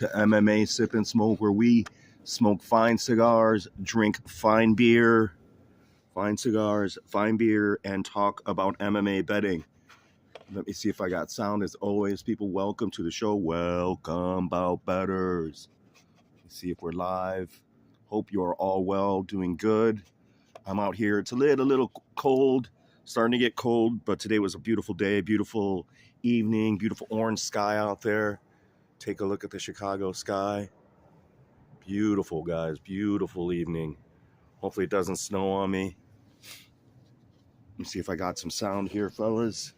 to MMA Sip and Smoke, where we smoke fine cigars, drink fine beer, fine cigars, fine beer, and talk about MMA betting. Let me see if I got sound. As always, people, welcome to the show. Welcome, bout betters. Let's see if we're live. Hope you are all well, doing good. I'm out here. It's a little cold, starting to get cold, but today was a beautiful day, beautiful evening, beautiful orange sky out there. Take a look at the Chicago sky. Beautiful, guys. Beautiful evening. Hopefully it doesn't snow on me. Let me see if I got some sound here, fellas.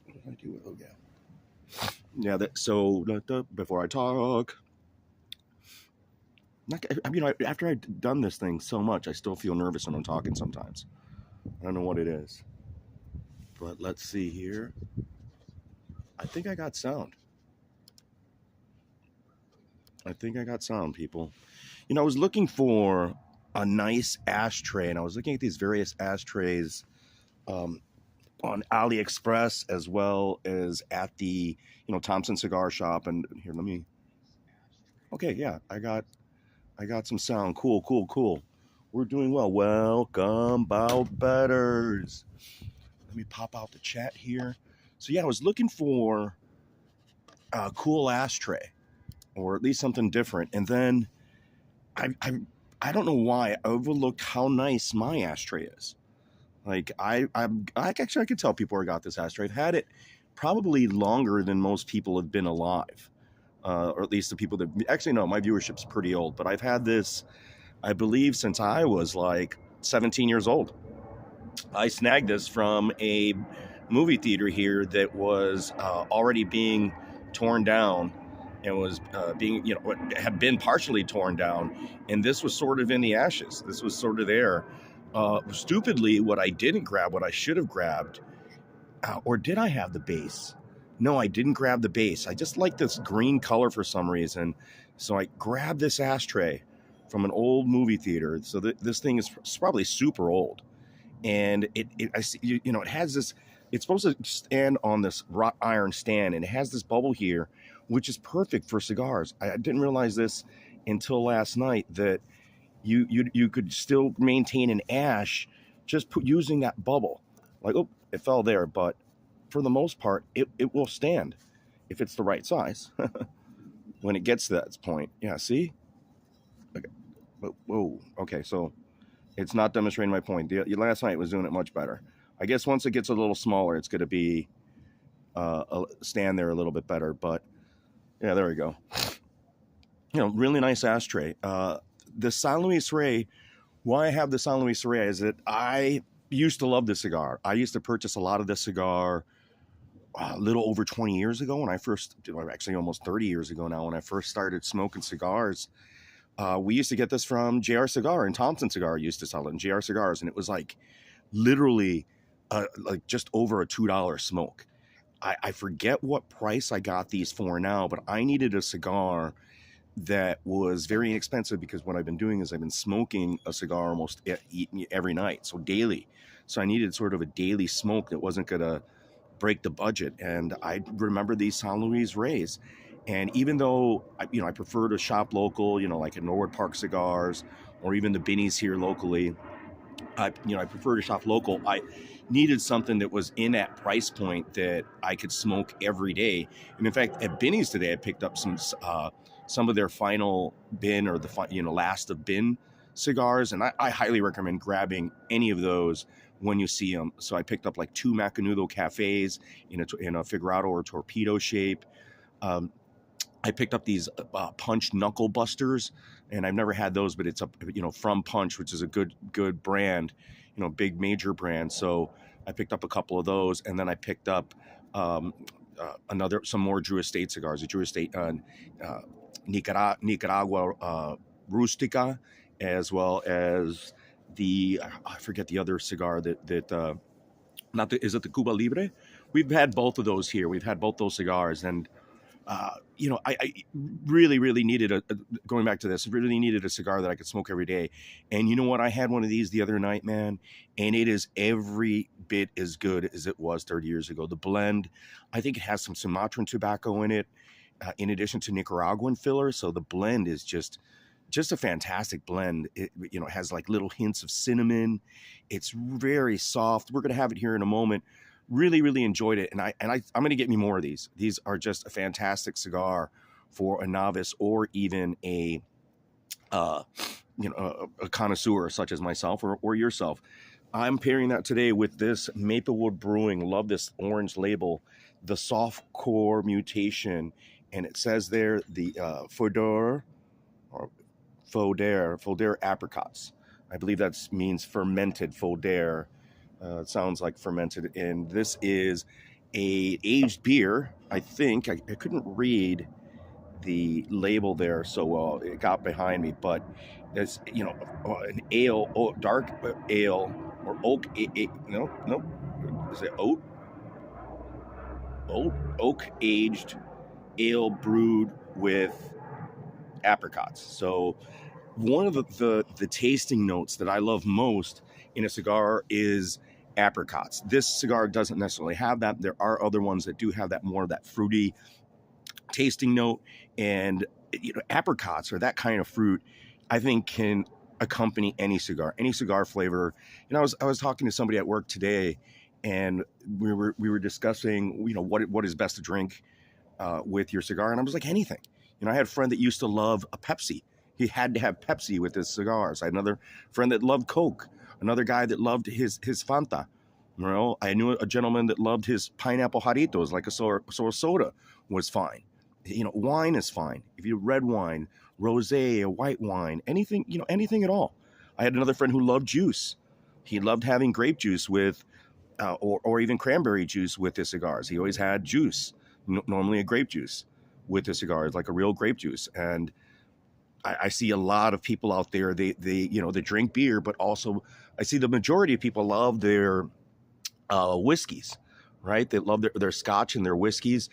What did I do with it? Yeah, so before I talk, after I've done this thing so much, I still feel nervous when I'm talking sometimes. I don't know what it is. But let's see here. I think I got sound. People. I was looking for a nice ashtray, and I was looking at these various ashtrays on AliExpress, as well as at the Thompson Cigar Shop. And here, okay, yeah, I got some sound. Cool. We're doing well. Welcome, bout betters. Let me pop out the chat here. So yeah, I was looking for a cool ashtray, or at least something different, and then I don't know why I overlooked how nice my ashtray is. Like I could tell people where I got this ashtray. I've had it probably longer than most people have been alive, or at least the people that actually no, my viewership's pretty old. But I've had this, I believe, since I was like 17 years old. I snagged this from a movie theater here that was already being torn down. And was had been partially torn down, and this was sort of in the ashes. This was sort of there. Stupidly, what I didn't grab, what I should have grabbed, or did I have the base? No, I didn't grab the base. I just like this green color for some reason, so I grabbed this ashtray from an old movie theater. So this thing is probably super old, and it has this. It's supposed to stand on this wrought iron stand, and it has this bubble here, which is perfect for cigars. I didn't realize this until last night, that you could still maintain an ash just using that bubble. Like, oh, it fell there, but for the most part, it will stand if it's the right size. When it gets to that point. Yeah, see? Okay. Whoa. Okay, so it's not demonstrating my point. The last night was doing it much better. I guess once it gets a little smaller, it's going to be stand there a little bit better. But yeah, there we go. Really nice ashtray. The San Luis Rey. Why I have the San Luis Rey is that I used to love this cigar. I used to purchase a lot of this cigar a little over 20 years ago when I first, actually almost 30 years ago now, when I first started smoking cigars. We used to get this from JR Cigar, and Thompson Cigar used to sell it in JR Cigars, and it was like literally like just over a $2 smoke. I forget what price I got these for now, but I needed a cigar that was very inexpensive, because what I've been doing is I've been smoking a cigar almost every night, so daily. So I needed sort of a daily smoke that wasn't going to break the budget. And I remember these San Luis Reys. And even though I prefer to shop local, like at Norwood Park Cigars, or even the Binnies here locally, I prefer to shop local. I needed something that was in that price point that I could smoke every day. And in fact, at Binnies today, I picked up some of their final bin, or the last of bin cigars, and I highly recommend grabbing any of those when you see them. So I picked up like 2 Macanudo Cafes in a Figurado or Torpedo shape. I picked up these Punch Knuckle Busters, and I've never had those, but it's from Punch, which is a good brand, big major brand. So I picked up a couple of those, and then I picked up some more Drew Estate cigars, a Drew Estate Nicaragua Rustica, as well as I forget the other cigar is it the Cuba Libre? We've had both of those here. We've had both those cigars, and I really needed going back to this, really needed a cigar that I could smoke every day. And you know what? I had one of these the other night, man, and it is every bit as good as it was 30 years ago. The blend, I think it has some Sumatran tobacco in it, in addition to Nicaraguan filler. So the blend is just a fantastic blend. It, you know, has like little hints of cinnamon. It's very soft. We're gonna have it here in a moment. Really, really enjoyed it, and I'm gonna get me more of these. These are just a fantastic cigar for a novice or even a a connoisseur such as myself or yourself. I'm pairing that today with this Maplewood Brewing. Love this orange label, the Softcore Mutation, and it says there the Fodor or Fodere apricots. I believe that means fermented Fodere. It sounds like fermented, and this is a aged beer. I think I couldn't read the label there so well. It got behind me, but it's, you know, an ale, dark ale or oak. No, is it oak aged ale brewed with apricots. So one of the tasting notes that I love most in a cigar is apricots. This cigar doesn't necessarily have that. There are other ones that do have that, more of that fruity tasting note, and you know, apricots or that kind of fruit, I think, can accompany any cigar flavor. You know, I was talking to somebody at work today, and we were discussing, you know, what is best to drink with your cigar, and I was like, anything. You know, I had a friend that used to love a Pepsi. He had to have Pepsi with his cigars. I had another friend that loved Coke. Another guy that loved his Fanta. You know, I knew a gentleman that loved his pineapple Jarritos, like a soda was fine. You know, wine is fine. If you red wine, rosé, a white wine, anything, you know, anything at all. I had another friend who loved juice. He loved having grape juice with, or even cranberry juice with his cigars. He always had juice, normally a grape juice with his cigars, like a real grape juice. And I see a lot of people out there, they you know, they drink beer, but also I see the majority of people love their whiskeys, right? They love their scotch and their whiskeys.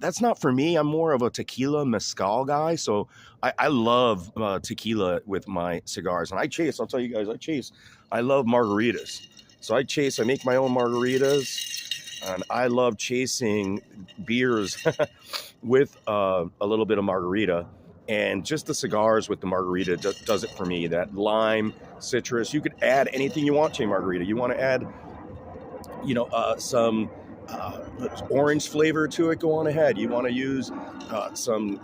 That's not for me. I'm more of a tequila mezcal guy. So I love tequila with my cigars. And I'll tell you guys, I love margaritas. So I make my own margaritas. And I love chasing beers with a little bit of margarita. And just the cigars with the margarita does it for me. That lime, citrus, you could add anything you want to a margarita. You want to add, you know, some orange flavor to it, go on ahead. You want to use some,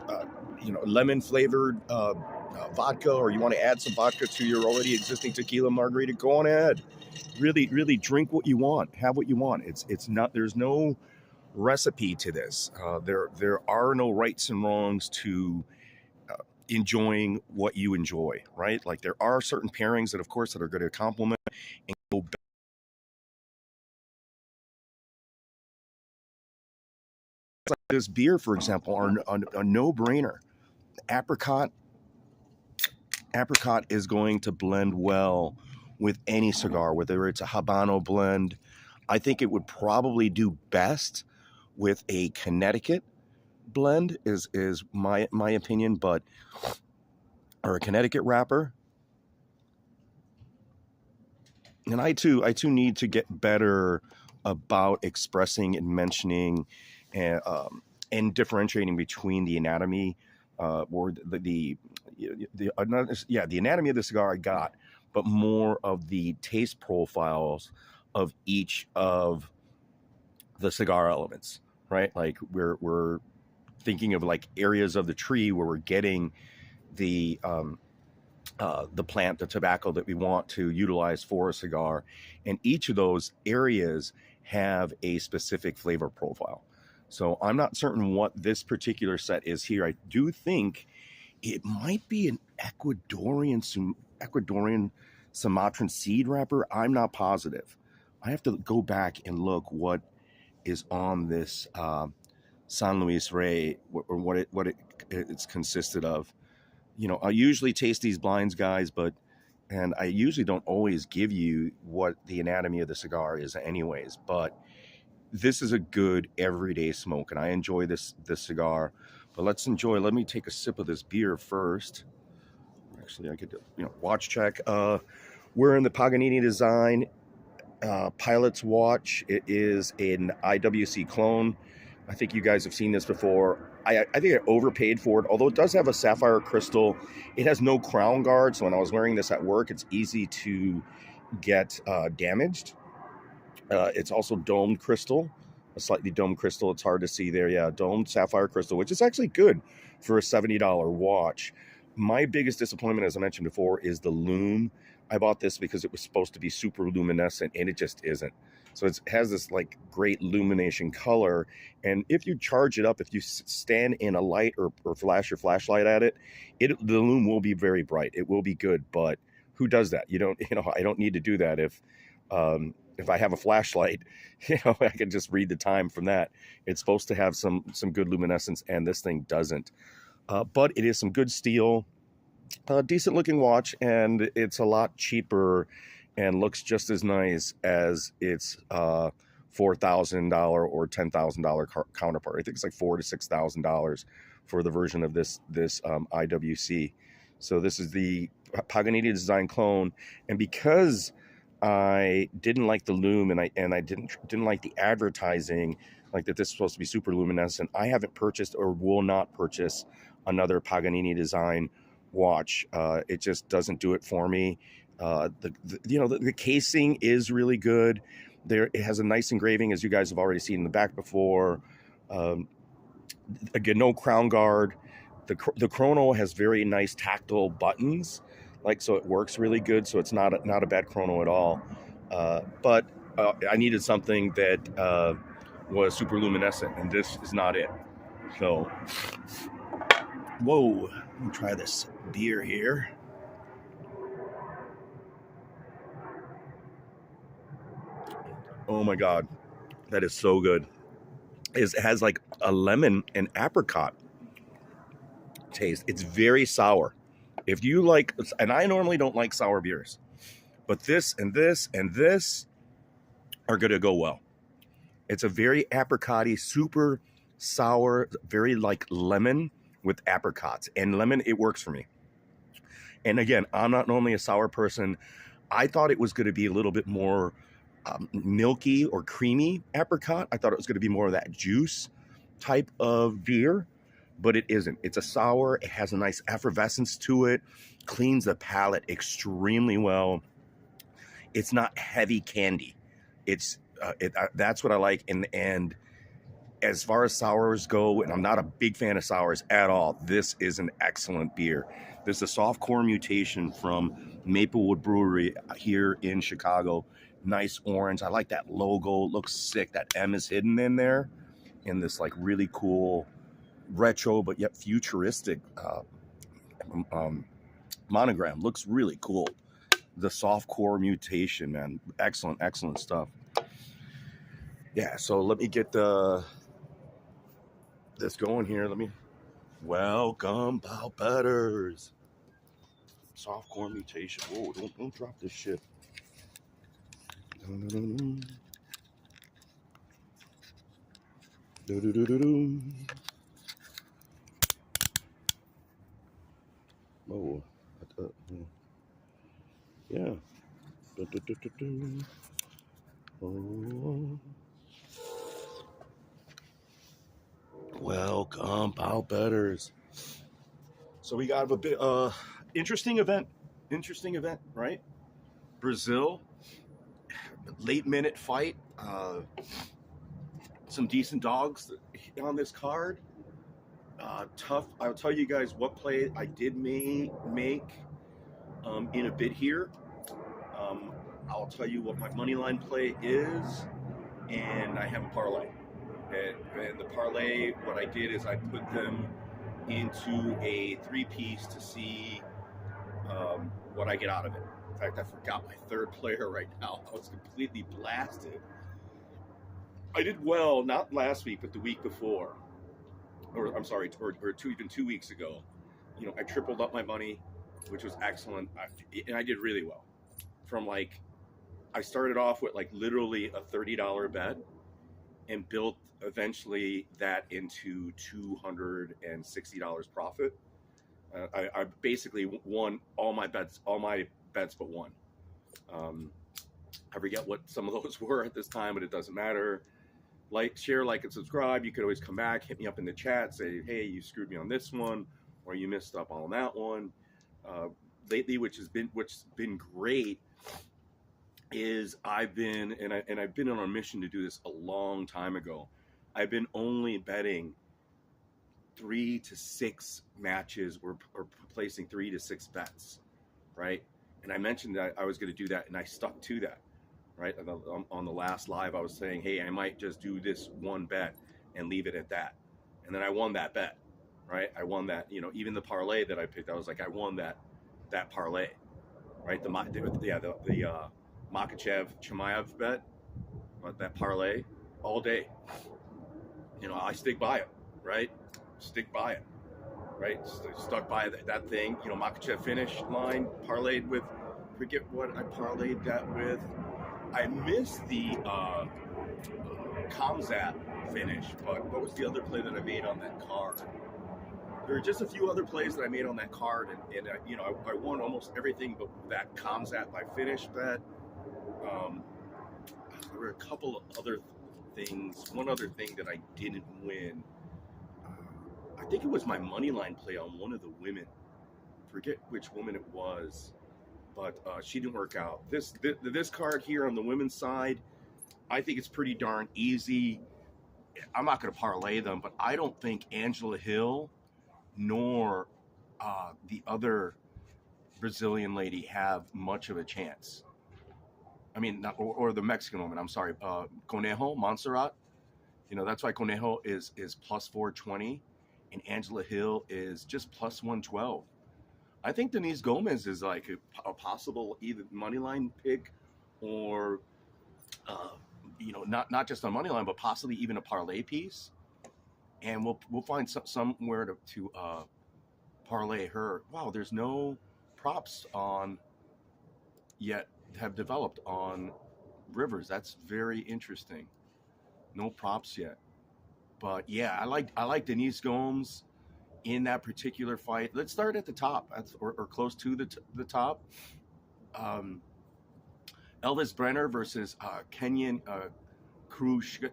you know, lemon flavored vodka, or you want to add some vodka to your already existing tequila margarita, go on ahead. Really, really drink what you want. Have what you want. It's not, there's no recipe to this. There are no rights and wrongs to enjoying what you enjoy, right? Like there are certain pairings that, of course, that are going to complement and go back. Like this beer, for example, are a no-brainer. Apricot is going to blend well with any cigar, whether it's a Habano blend. I think it would probably do best with a Connecticut blend, is my opinion, but or a Connecticut wrapper. And I too need to get better about expressing and mentioning and differentiating between the anatomy or the anatomy of the cigar I got, but more of the taste profiles of each of the cigar elements, right? Like we're thinking of like areas of the tree where we're getting the plant, the tobacco that we want to utilize for a cigar, and each of those areas have a specific flavor profile. So I'm not certain what this particular set is here. I do think it might be an Ecuadorian Sumatran seed wrapper. I'm not positive. I have to go back and look what is on this San Luis Rey, or what it's consisted of. You know, I usually taste these blinds, guys, and I usually don't always give you what the anatomy of the cigar is anyways, but this is a good everyday smoke, and I enjoy this cigar. But let me take a sip of this beer first. Actually, I could, you know, watch check. We're in the Paganini design Pilot's watch. It is an IWC clone. I think you guys have seen this before. I think I overpaid for it, although it does have a sapphire crystal. It has no crown guard, so when I was wearing this at work, it's easy to get damaged. It's also domed crystal, a slightly domed crystal. It's hard to see there. Yeah, domed sapphire crystal, which is actually good for a $70 watch. My biggest disappointment, as I mentioned before, is the lume. I bought this because it was supposed to be super luminescent, and it just isn't. So it has this like great illumination color, and if you charge it up, if you stand in a light or flash your flashlight at it, the lume will be very bright. It will be good, but who does that? You don't, I don't need to do that if I have a flashlight, I can just read the time from that. It's supposed to have some good luminescence, and this thing doesn't. But it is some good steel, decent looking watch, and it's a lot cheaper and looks just as nice as its $4,000 or $10,000 counterpart. I think it's like $4,000 to $6,000 for the version of this IWC. So this is the Paganini design clone, and because I didn't like the lume and I didn't like the advertising, like that this is supposed to be super luminescent, I haven't purchased or will not purchase another Paganini design watch. It just doesn't do it for me. The casing is really good. It has a nice engraving, as you guys have already seen in the back before. Again, no crown guard. The chrono has very nice tactile buttons, so it works really good. So it's not a bad chrono at all. But I needed something that was super luminescent, and this is not it. So, whoa, let me try this beer here. Oh my God, that is so good. It has like a lemon and apricot taste. It's very sour. If you like, and I normally don't like sour beers, but this and this and this are going to go well. It's a very apricot-y, super sour, very like lemon with apricots. And lemon, it works for me. And again, I'm not normally a sour person. I thought it was going to be a little bit more milky or creamy apricot. I thought it was going to be more of that juice type of beer, but it isn't. It's a sour. It has a nice effervescence to it, cleans the palate extremely well. It's not heavy candy. That's what I like. And as far as sours go, and I'm not a big fan of sours at all, this is an excellent beer. This is a Softcore Mutation from Maplewood Brewery here in Chicago. Nice orange. I like that logo. It looks sick. That M is hidden in there in this like really cool retro but yet futuristic monogram. Looks really cool. The Softcore Mutation, man. Excellent stuff. Yeah, so let me get this going here. Welcome, Balbetters. Softcore Mutation. Whoa, don't drop this shit. Oh, yeah. Oh. Welcome, Balbetters. So we got a bit interesting event, right? Brazil, late minute fight. Some decent dogs on this card. Tough. I'll tell you guys what play I did make in a bit here. I'll tell you what my money line play is, and I have a parlay. And the parlay, what I did is I put them into a 3-piece to see what I get out of it. In fact, I forgot my third player right now. I was completely blasted. I did well, not last week, but the week before. Or I'm sorry, or even 2 weeks ago. I tripled up my money, which was excellent. And I did really well. From I started off with literally a $30 bet and built eventually that into $260 profit. I basically won all my bets but one. I forget what some of those were at this time, but it doesn't matter. like, share, like, and subscribe. You could always come back, hit me up in the chat, say, hey, you screwed me on this one, or you messed up on that one. Lately, which has been great, is I've been on a mission to do this a long time ago. I've been only betting 3 to 6 matches or placing 3 to 6 bets, right? And I mentioned that I was going to do that, and I stuck to that, right? On the last live, I was saying, hey, I might just do this one bet and leave it at that. And then I won that bet, right? I won that, even the parlay that I picked, I was like, I won that parlay, right? The Makachev Chimaev bet, that parlay, all day. I stick by it, right? Stick by it, right? Stuck by that thing. Makachev finish line, parlayed with, forget what I parlayed that with. I missed the Kamzat finish, but what was the other play that I made on that card? There are just a few other plays that I made on that card, and I won almost everything but that Kamzat by finish bet. There were a couple of other things. One other thing that I didn't win. I think it was my money line play on one of the women. Forget which woman it was, but she didn't work out. This card here on the women's side, I think it's pretty darn easy. I'm not going to parlay them, but I don't think Angela Hill nor the other Brazilian lady have much of a chance. I mean, or the Mexican woman, I'm sorry, Conejo, Montserrat. That's why Conejo is plus 420, and Angela Hill is just plus 112. I think Denise Gomez is like a possible either money line pick, or not just on money line, but possibly even a parlay piece. And we'll find somewhere to parlay her. Wow, there's no props on yet have developed on Rivers. That's very interesting. No props yet, but yeah, I like Denise Gomes in that particular fight. Let's start at the top, or close to the top. Elvis Brenner versus Kenyan Khrushchev,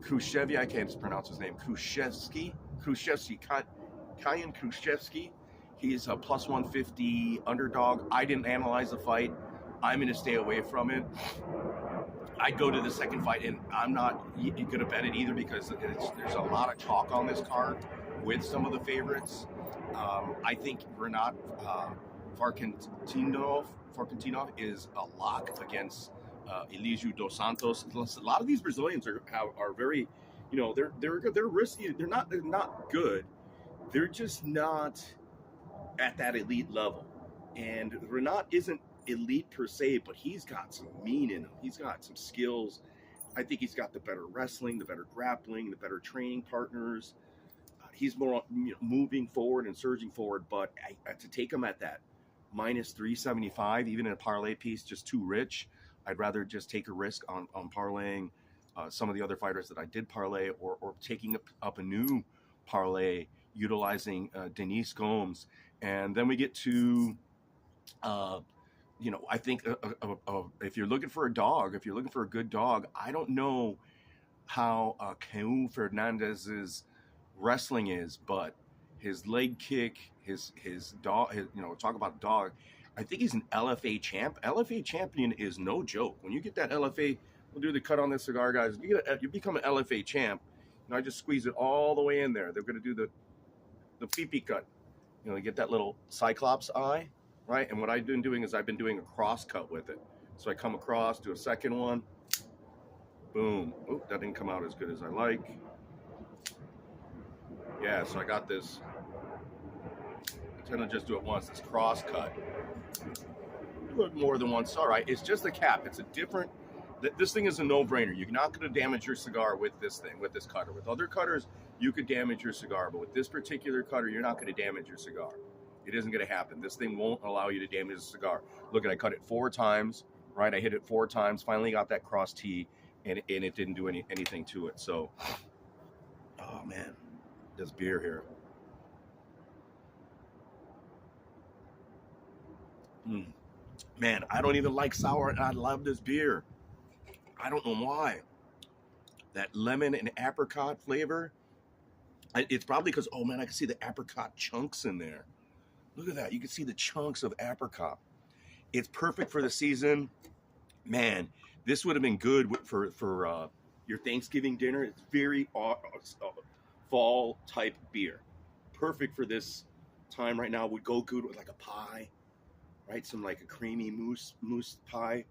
Khrushchev, I can't pronounce his name. Khrushchevsky, Kenyan Khrushchevsky. He's a plus 150 underdog. I didn't analyze the fight. I'm going to stay away from it. I'd go to the second fight, and I'm not going to bet it either because there's a lot of chalk on this card with some of the favorites. I think Renat Farcantinov is a lock against Elijah Dos Santos. A lot of these Brazilians are very, they're risky. They're not good. They're just not at that elite level. And Renat isn't elite per se, but he's got some mean in him. He's got some skills. I think he's got the better wrestling, the better grappling, the better training partners. He's more moving forward and surging forward, but to take him at that minus 375, even in a parlay piece, just too rich. I'd rather just take a risk on parlaying some of the other fighters that I did parlay, or taking up a new parlay utilizing Denise Gomes. And then we get to I think if you're looking for a dog, if you're looking for a good dog, I don't know how Caio Fernandez's wrestling is, but his leg kick, his dog, talk about dog. I think he's an LFA champ. LFA champion is no joke. When you get that LFA, we'll do the cut on this cigar, guys. You become an LFA champ. I just squeeze it all the way in there. They're going to do the pee-pee cut. You get that little cyclops eye. Right, and what I've been doing is I've been doing a cross cut with it. So I come across, do a second one, boom. Oh, that didn't come out as good as I like. Yeah, so I got this. I tend to just do it once, this cross cut. Do it more than once, all right. It's just a cap. It's a different, this thing is a no-brainer. You're not going to damage your cigar with this thing, with this cutter. With other cutters, you could damage your cigar, but with this particular cutter, you're not going to damage your cigar. It isn't going to happen. This thing won't allow you to damage the cigar. Look, I cut it 4 times, right? I hit it 4 times, finally got that cross T, and it didn't do anything to it. So, oh man, this beer here. Man, I don't even like sour, and I love this beer. I don't know why. That lemon and apricot flavor. It's probably because, oh man, I can see the apricot chunks in there. Look at that. You can see the chunks of apricot. It's perfect for the season. Man, this would have been good for your Thanksgiving dinner. It's very fall type beer. Perfect for this time right now. Would go good with like a pie, right? Some like a creamy mousse pie.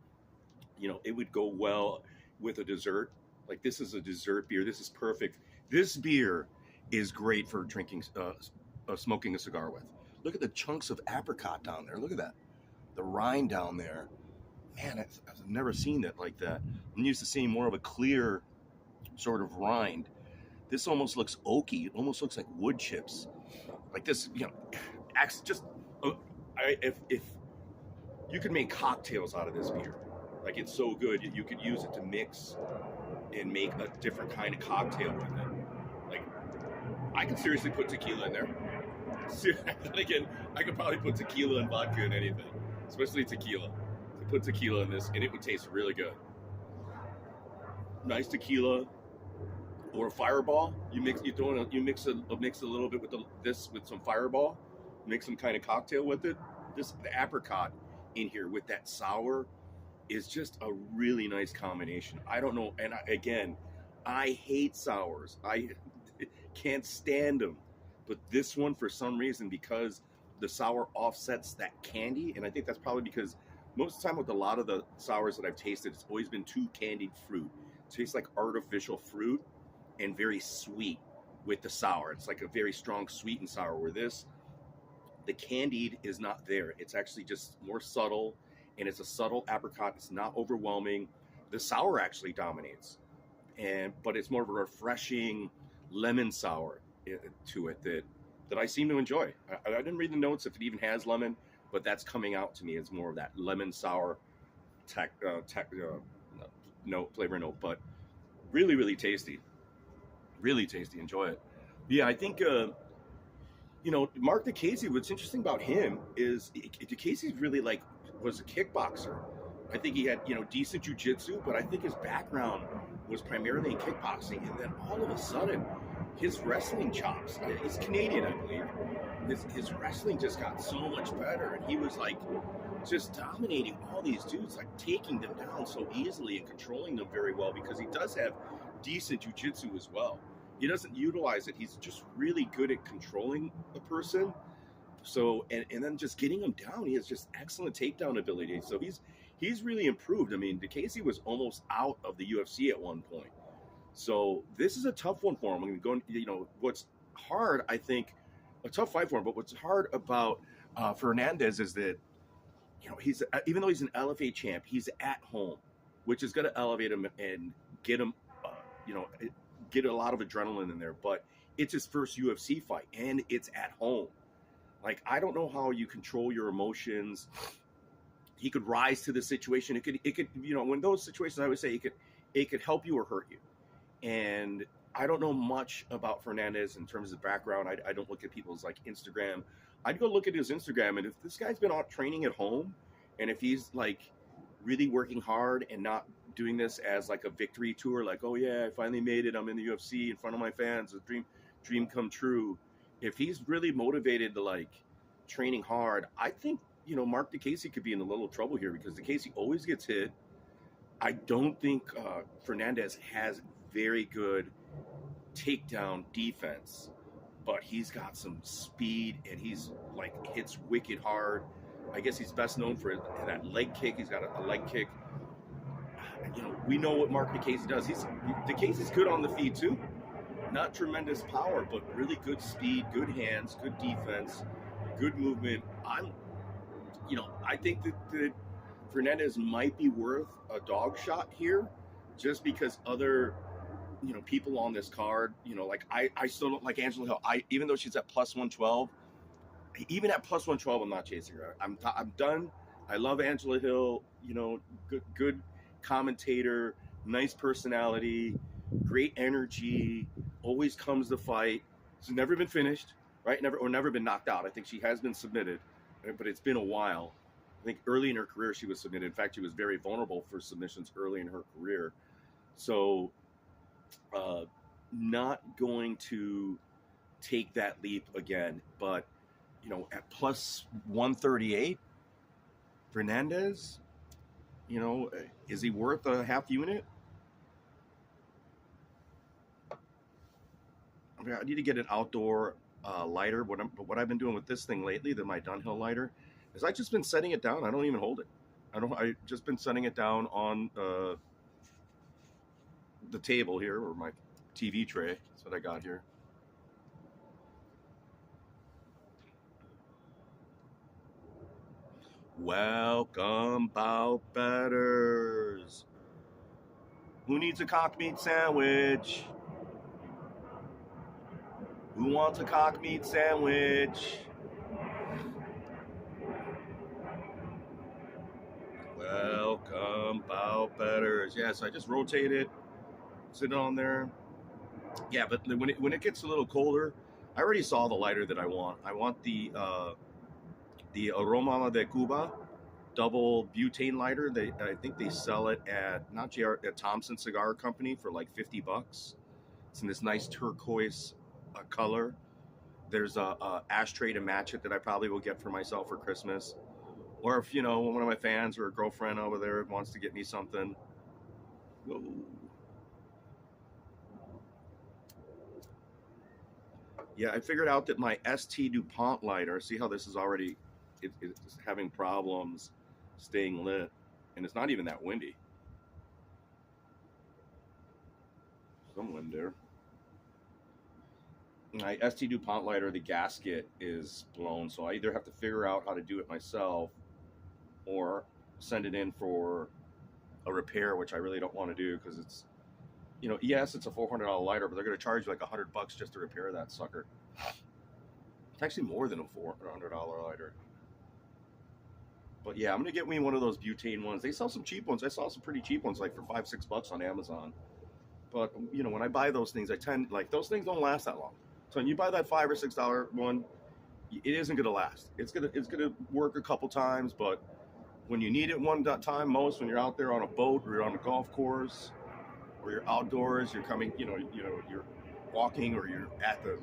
You know, it would go well with a dessert. Like this is a dessert beer. This is perfect. This beer is great for drinking, smoking a cigar with. Look at the chunks of apricot down there. Look at that. The rind down there. Man, I've never seen it like that. I'm used to seeing more of a clear sort of rind. This almost looks oaky. It almost looks like wood chips. Like this, you know, just if you could make cocktails out of this beer. Like it's so good, you could use it to mix and make a different kind of cocktail with it. Like I could seriously put tequila in there. Again, I could probably put tequila and vodka in anything, especially tequila. Put tequila in this and it would taste really good. Nice tequila or a Fireball. You mix a little bit with this with some Fireball. Make some kind of cocktail with it. The apricot in here with that sour is just a really nice combination. I don't know, and I hate sours. I can't stand them, but this one for some reason, because the sour offsets that candy, and I think that's probably because most of the time with a lot of the sours that I've tasted, it's always been too candied fruit. It tastes like artificial fruit and very sweet with the sour. It's like a very strong sweet and sour, where this, the candied is not there. It's actually just more subtle, and it's a subtle apricot. It's not overwhelming. The sour actually dominates, but it's more of a refreshing lemon sour to it that I seem to enjoy. I didn't read the notes if it even has lemon, but that's coming out to me as more of that lemon sour flavor note, but really, really tasty. Really tasty. Enjoy it. Yeah, I think, Mark DeCasey, what's interesting about him is DeCasey's really was a kickboxer. I think he had, decent jiu-jitsu, but I think his background was primarily in kickboxing. And then all of a sudden, his wrestling chops, he's Canadian, I believe. His wrestling just got so much better. And he was just dominating all these dudes, taking them down so easily and controlling them very well, because he does have decent jiu-jitsu as well. He doesn't utilize it. He's just really good at controlling a person. So, and then just getting him down, he has just excellent takedown ability. So he's really improved. I mean, DeCasey was almost out of the UFC at one point. So this is a tough one for him. I mean, what's hard, I think, a tough fight for him, but what's hard about Fernandez is that, he's, even though he's an LFA champ, he's at home, which is going to elevate him and get him, get a lot of adrenaline in there. But it's his first UFC fight, and it's at home. I don't know how you control your emotions. He could rise to the situation. It could, when those situations, I would say it could help you or hurt you. And I don't know much about Fernandez in terms of background. I don't look at people's Instagram. I'd go look at his Instagram, and if this guy's been out training at home, and if he's really working hard and not doing this as a victory tour, oh yeah, I finally made it, I'm in the UFC in front of my fans, a dream come true. If he's really motivated to training hard, I think Mark DeCasey could be in a little trouble here, because DeCasey always gets hit. I don't think Fernandez has very good takedown defense, but he's got some speed, and he's hits wicked hard. I guess he's best known for that leg kick. He's got a leg kick. We know what Mark DeCasey does. DeCasey's good on the feet too. Not tremendous power, but really good speed, good hands, good defense, good movement. I think that Fernandez might be worth a dog shot here, just because other, people on this card, I still don't like Angela Hill. Even though she's at plus 112, even at plus 112, I'm not chasing her. I'm done. I love Angela Hill. Good commentator, nice personality, great energy, always comes to fight. She's never been finished, right? Never been knocked out. I think she has been submitted, but it's been a while. I think early in her career she was submitted. In fact, she was very vulnerable for submissions early in her career. So, not going to take that leap again. But at plus 138, Fernandez, is he worth a half unit? I need to get an outdoor lighter. What I've been doing with this thing lately, my Dunhill lighter, is I just been setting it down. I don't even hold it. I just been setting it down on the table here, or my TV tray. That's what I got here. Welcome, bow betters. Who needs a cock meat sandwich? Who wants a cock meat sandwich? Welcome, bow betters. Yeah, so I just rotate it, sit it on there. Yeah, but when it gets a little colder, I already saw the lighter that I want. I want the Aroma de Cuba double butane lighter. I think they sell it at Thompson Cigar Company for like $50. It's in this nice turquoise color. There's a ashtray to match it that I probably will get for myself for Christmas. Or if one of my fans or a girlfriend over there wants to get me something. Whoa. Yeah, I figured out that my ST DuPont lighter, see how this is already, it's having problems staying lit, and it's not even that windy. Some wind there. My ST DuPont lighter, the gasket is blown, so I either have to figure out how to do it myself or send it in for a repair, which I really don't want to do because it's, yes, it's a $400 lighter, but they're going to charge you like $100 just to repair that sucker. It's actually more than a $400 lighter. But yeah, I'm going to get me one of those butane ones. They sell some cheap ones. I saw some pretty cheap ones like for $5-6 on Amazon. But, when I buy those things, those things don't last that long. So when you buy that $5 or $6 one, it isn't going to last. It's going to work a couple times, but when you need it one time most, when you're out there on a boat or you're on a golf course or you're outdoors, you're coming, you're walking or you're at the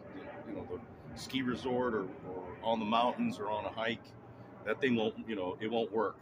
ski resort or on the mountains or on a hike, that thing won't, it won't work.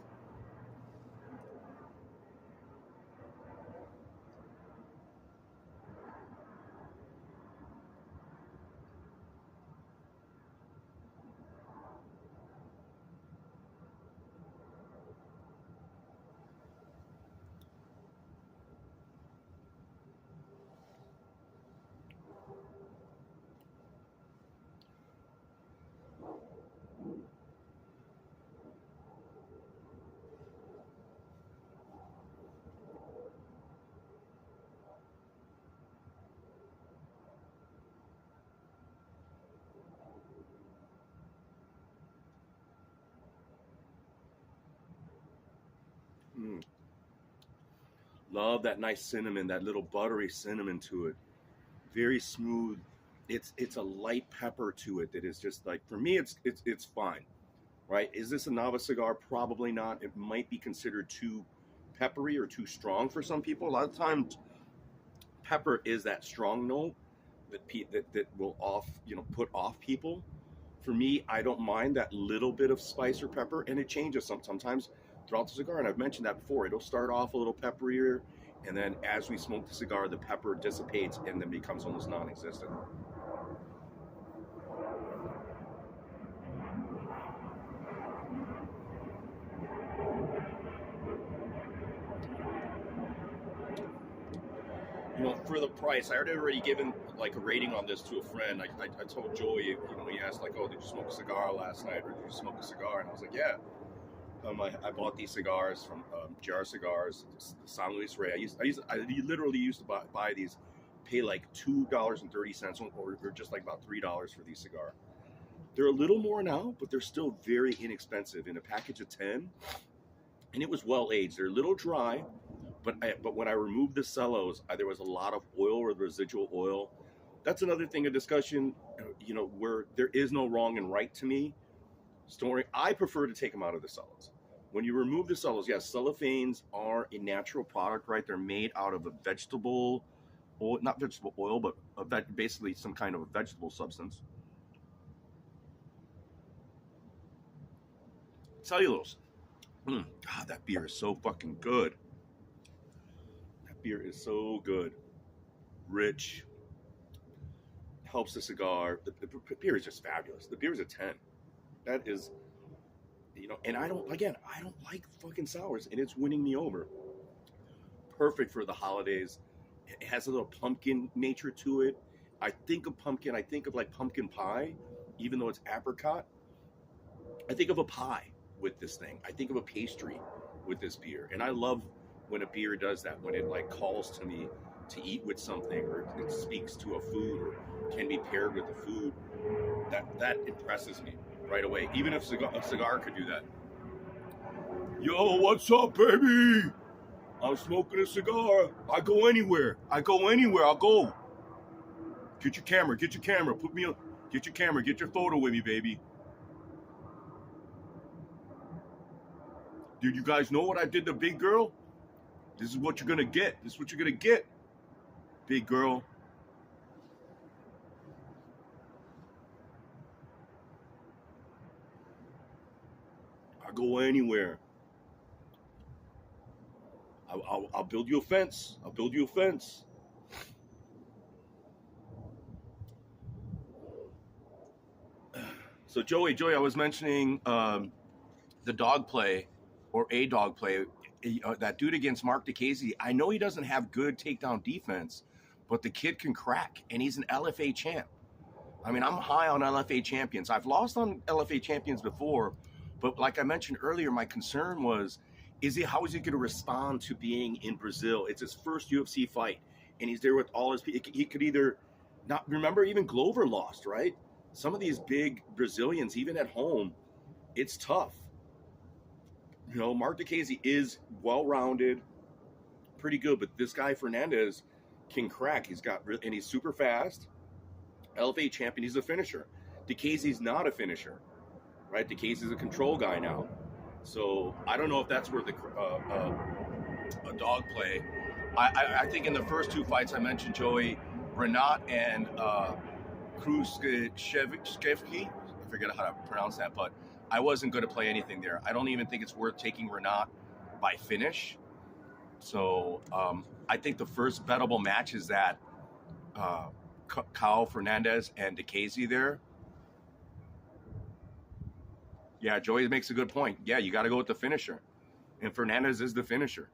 Mm. Love that nice cinnamon, that little buttery cinnamon to it. Very smooth. It's a light pepper to it that is just like, for me, it's fine, right? Is this a novice cigar? Probably not. It might be considered too peppery or too strong for some people. A lot of times, pepper is that strong note that will put off people. For me, I don't mind that little bit of spice or pepper, and it changes sometimes throughout the cigar. And I've mentioned that before. It'll start off a little pepperier, and then as we smoke the cigar, the pepper dissipates and then becomes almost non-existent. For the price, I had already given like a rating on this to a friend. I told Joey, he asked like, "Oh, did you smoke a cigar last night, or did you smoke a cigar?" And I was like, "Yeah." I bought these cigars from JR Cigars, San Luis Rey. I literally used to buy these, pay like $2.30 or just like about $3 for these cigars. They're a little more now, but they're still very inexpensive in a package of 10. And it was well aged. They're a little dry, but when I removed the cellos, there was a lot of oil or residual oil. That's another thing, a discussion, where there is no wrong and right to me. Story. I prefer to take them out of the cellos. When you remove the cellulose, yes, cellophanes are a natural product, right? They're made out of a vegetable oil, not vegetable oil, but basically some kind of a vegetable substance. Cellulose. God, that beer is so fucking good. That beer is so good. Rich. Helps the cigar. The beer is just fabulous. The beer is a 10. That is, and I don't like fucking sours, and it's winning me over. Perfect for the holidays. It has a little pumpkin nature to it. I think of pumpkin, I think of like pumpkin pie, even though it's apricot. I think of a pie with this thing. I think of a pastry with this beer. And I love when a beer does that, when it like calls to me to eat with something, or it speaks to a food, or can be paired with a food. That impresses me right away. Even if a cigar could do that. Yo, what's up, baby? I'm smoking a cigar. I go anywhere. I'll go. Get your camera. Put me on. Get your camera. Get your photo with me, baby. Dude, you guys know what I did to Big Girl? This is what you're gonna get. Big girl. I go anywhere. I'll build you a fence. So Joey, I was mentioning the dog play, or a dog play. That dude against Mark DeCasey. I know he doesn't have good takedown defense, but the kid can crack, and he's an LFA champ. I mean, I'm high on LFA champions. I've lost on LFA champions before, but like I mentioned earlier, my concern was, how is he going to respond to being in Brazil? It's his first UFC fight, and he's there with all his people. He could either not remember, even Glover lost, right? Some of these big Brazilians, even at home, it's tough. Mark DeCasey is well-rounded, pretty good, but this guy Fernandez can crack. And he's super fast. LFA champion, he's a finisher. DeCasey's not a finisher, right? DeCasey's a control guy now. So I don't know if that's where a dog play. I think in the first two fights I mentioned, Joey, Renat and Kruszewski, I forget how to pronounce that, but I wasn't going to play anything there. I don't even think it's worth taking Renat by finish. So I think the first bettable match is that Kyle Fernandez and DeCasey there. Yeah, Joey makes a good point. Yeah, you got to go with the finisher, and Fernandez is the finisher.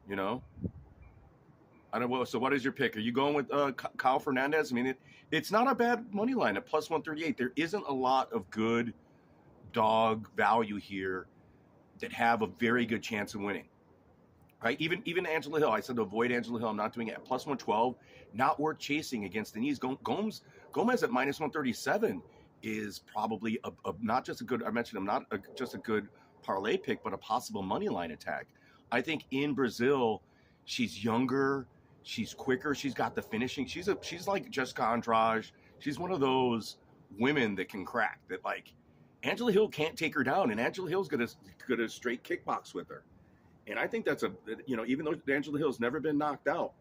I don't know. So what is your pick? Are you going with Kyle Fernandez? I mean, it's not a bad money line at plus 138. There isn't a lot of good dog value here that have a very good chance of winning. Right? Even Angela Hill. I said to avoid Angela Hill. I'm not doing it at plus 112. Not worth chasing against Denise Gomez at minus 137 is probably not just a good. I mentioned him, not just a good parlay pick, but a possible money line attack. I think in Brazil, she's younger, she's quicker, she's got the finishing. She's like Jessica Andrade. She's one of those women that can crack. That like Angela Hill can't take her down, and Angela Hill's gonna straight kickbox with her. And I think that's even though Angela Hill's never been knocked out,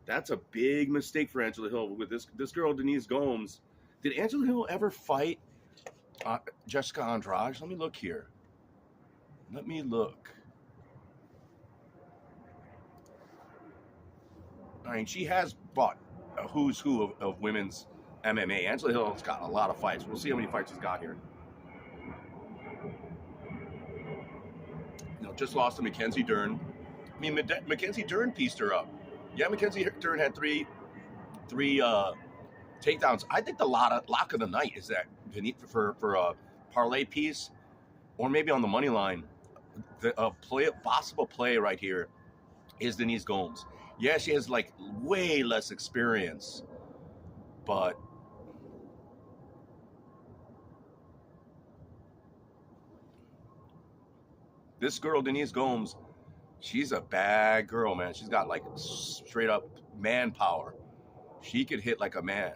that's a big mistake for Angela Hill with this girl Denise Gomes. Did Angela Hill ever fight Jessica Andrade? Let me look here. I mean, she has fought a who's who of women's MMA. Angela Hill's got a lot of fights. We'll see how many fights she's got here. Just lost to Mackenzie Dern. I mean, Mackenzie Dern pieced her up. Yeah, Mackenzie Dern had three takedowns. I think the lock of the night is that for a parlay piece, or maybe on the money line, the possible play right here is Denise Gomes. Yeah, she has like way less experience, but this girl Denise Gomes, she's a bad girl, man. She's got like straight up manpower. She could hit like a man.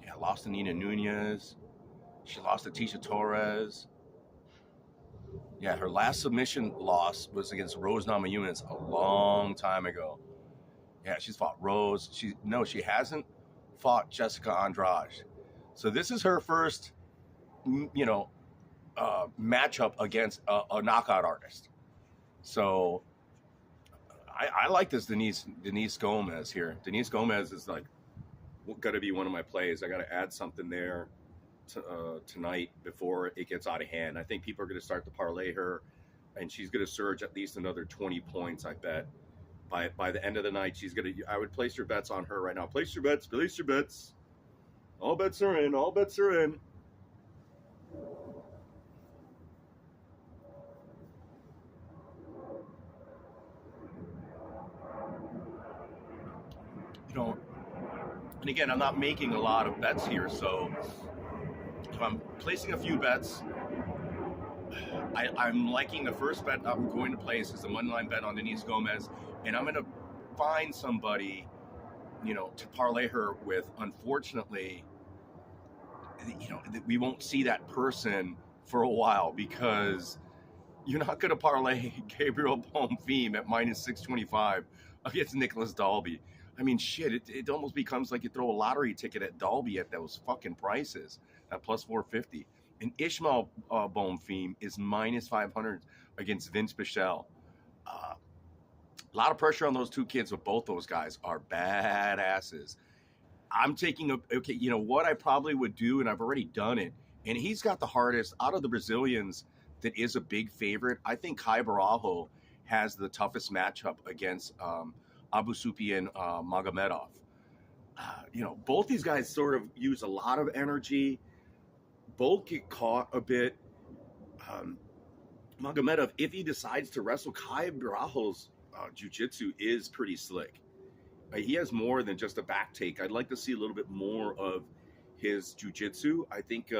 Yeah, lost to Nina Nunez. She lost to Tisha Torres. Yeah, her last submission loss was against Rose Namajunas a long time ago. Yeah, she's fought Rose. She hasn't fought Jessica Andrade. So this is her first, matchup against a knockout artist. So I like this Denise Gomez here. Denise Gomez is like got to be one of my plays. I got to add something there tonight before it gets out of hand. I think people are going to start to parlay her, and she's going to surge at least another 20 points. I bet by the end of the night, she's going to. I would place your bets on her right now. Place your bets. Place your bets. All bets are in. All bets are in. And again, I'm not making a lot of bets here, so if I'm placing a few bets, I'm liking the first bet I'm going to place is a moneyline bet on Denise Gomez, and I'm going to find somebody, to parlay her with. Unfortunately, we won't see that person for a while because you're not going to parlay Gabriel Bonfim at minus 625 against Nicholas Dalby. I mean, shit, it almost becomes like you throw a lottery ticket at Dalby at those fucking prices at plus 450. And Ishmael Bonfim is minus 500 against Vince Pichel. A lot of pressure on those two kids, but both those guys are badasses. I'm taking what I probably would do, and I've already done it. And he's got the hardest out of the Brazilians that is a big favorite. I think Kai Barajo has the toughest matchup against Abusupian Magomedov. Both these guys sort of use a lot of energy. Both get caught a bit. Magomedov, if he decides to wrestle, Kai Barajo's jiu-jitsu is pretty slick. He has more than just a back take. I'd like to see a little bit more of his jiu-jitsu. I think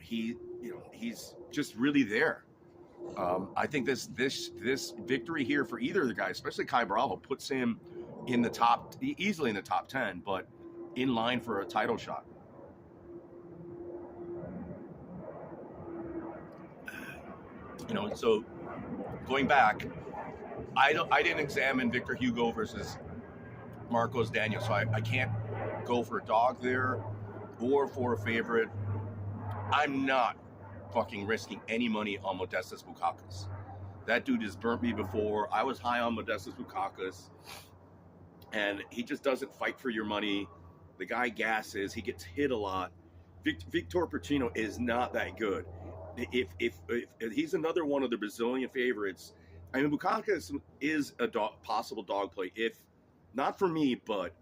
he's just really there. I think this victory here for either of the guys, especially Kai Bravo, puts him in the easily in the top 10, but in line for a title shot. So going back, I didn't examine Victor Hugo versus Marcos Daniel, so I can't go for a dog there or for a favorite. I'm not fucking risking any money on Modestas Bukakas. That dude has burnt me before. I was high on Modestas Bukakas, and he just doesn't fight for your money. The guy gasses. He gets hit a lot. Victor Pacino is not that good. If he's another one of the Brazilian favorites, I mean, Bukakas is a possible dog play. If not for me, but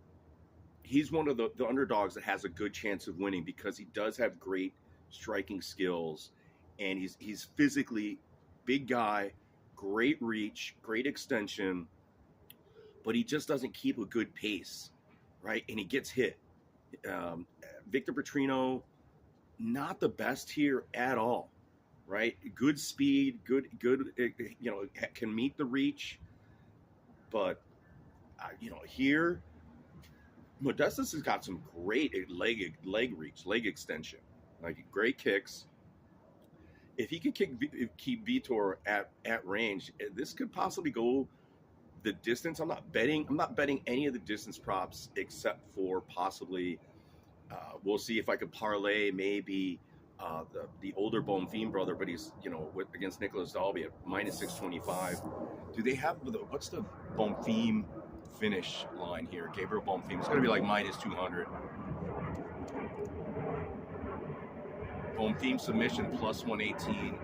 he's one of the underdogs that has a good chance of winning because he does have great striking skills, and he's physically big guy, great reach, great extension, but he just doesn't keep a good pace, right? And he gets hit. Victor Petrino, not the best here at all, right? Good speed, good, can meet the reach, but here, Modestas has got some great leg reach, leg extension, like great kicks. If he can keep Vitor at range, this could possibly go the distance. I'm not betting any of the distance props except for possibly. We'll see if I could parlay maybe the older Bonfim brother, but he's against Nicholas Dalby at minus 625. Do they have what's the Bonfim finish line here? Gabriel Bonfim. It's going to be like minus 200. Bonfim submission plus 118.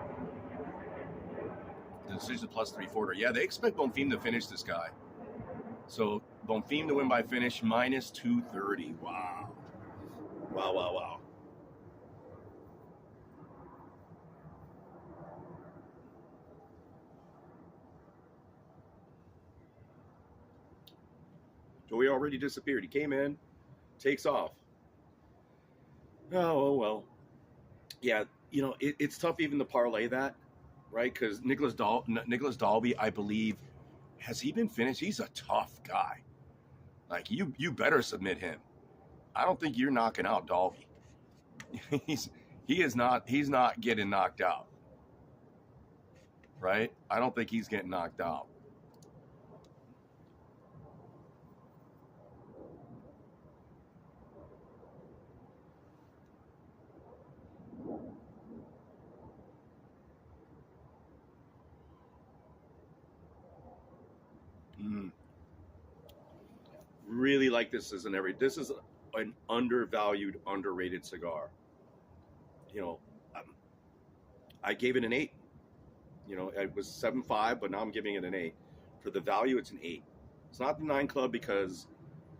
The decision plus 340. Yeah, they expect Bonfim to finish this guy. So Bonfim to win by finish minus 230. Wow. Wow. Joey already disappeared. He came in, takes off. Oh, well. Yeah, it's tough even to parlay that, right? Because Nicholas Dalby, I believe, has he been finished? He's a tough guy. Like, you better submit him. I don't think you're knocking out Dalby. He's not getting knocked out. right? I don't think he's getting knocked out. Mm. Really like this as this is an undervalued, underrated cigar. You know, I gave it an 8. You know, it was 7.5, but now I'm giving it an 8. For the value, it's an 8. It's not the 9 Club because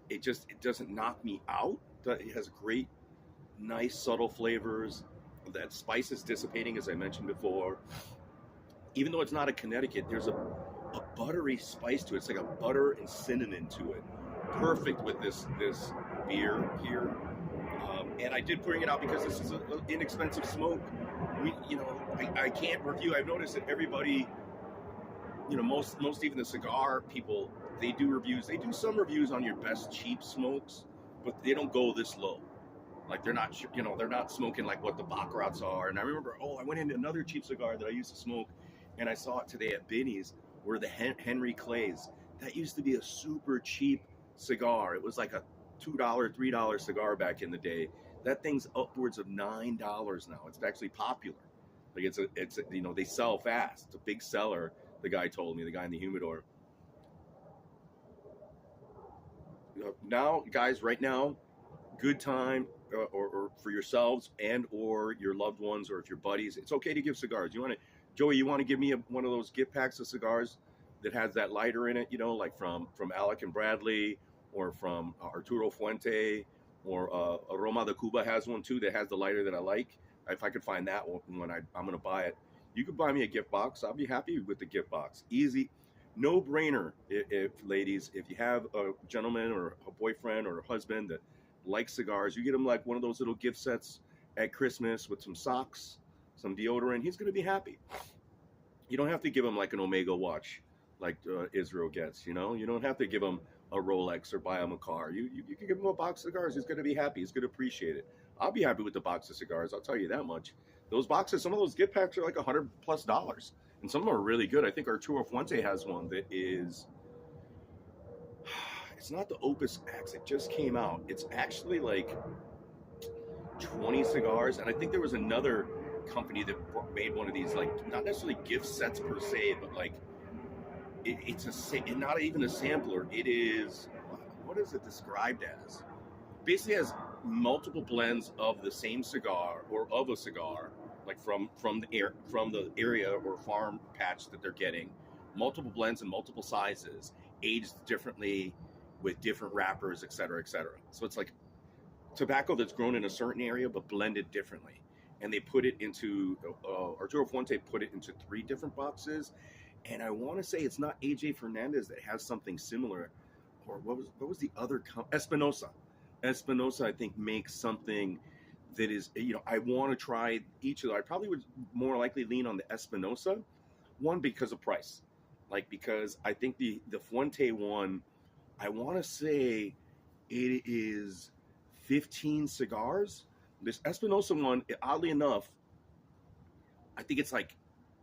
it doesn't knock me out. It has great, nice, subtle flavors. That spice is dissipating, as I mentioned before. Even though it's not a Connecticut, there's a buttery spice to it. It's like a butter and cinnamon to it. Perfect with this beer here. And I did bring it out because this is an inexpensive smoke. I can't review. I've noticed that everybody, most even the cigar people, they do reviews. They do some reviews on your best cheap smokes, but they don't go this low. Like they're not smoking like what the Baccarats are. And I remember, I went into another cheap cigar that I used to smoke, and I saw it today at Binny's, were the Henry Clays. That used to be a super cheap cigar. It was like a $2, $3 cigar back in the day. That thing's upwards of $9 now. It's actually popular. Like they sell fast. It's a big seller. The guy told me, the guy in the humidor. Now, guys, right now, good time or for yourselves and or your loved ones, or if your buddies, it's okay to give cigars. Joey, you want to give me one of those gift packs of cigars that has that lighter in it, like from Alec and Bradley, or from Arturo Fuente, or Roma de Cuba has one too that has the lighter that I like. If I could find that one, I'm going to buy it. You could buy me a gift box. I'll be happy with the gift box. Easy, no brainer. If ladies, if you have a gentleman or a boyfriend or a husband that likes cigars, you get him like one of those little gift sets at Christmas with some socks, some deodorant. He's going to be happy. You don't have to give him like an Omega watch like Israel gets, You don't have to give him a Rolex or buy him a car. You can give him a box of cigars. He's going to be happy. He's going to appreciate it. I'll be happy with the box of cigars. I'll tell you that much. Those boxes, some of those gift packs are like $100+, and some of them are really good. I think Arturo Fuente has one that is, it's not the Opus X. It just came out. It's actually like 20 cigars, and I think there was another company that made one of these, like not necessarily gift sets per se, but like it's not even a sampler. It is, what is it described as? Basically has multiple blends of the same cigar or of a cigar, like from the area or farm patch that they're getting, multiple blends in multiple sizes, aged differently with different wrappers, et cetera, et cetera. So it's like tobacco that's grown in a certain area but blended differently, and they put it into Arturo Fuente put it into 3 different boxes. And I want to say it's not AJ Fernandez that has something similar, or what was the other Espinosa, I think, makes something that is, I want to try each of them. I probably would more likely lean on the Espinosa one because of price, because I think the Fuente one, I want to say it is 15 cigars. This Espinosa one, oddly enough, I think it's like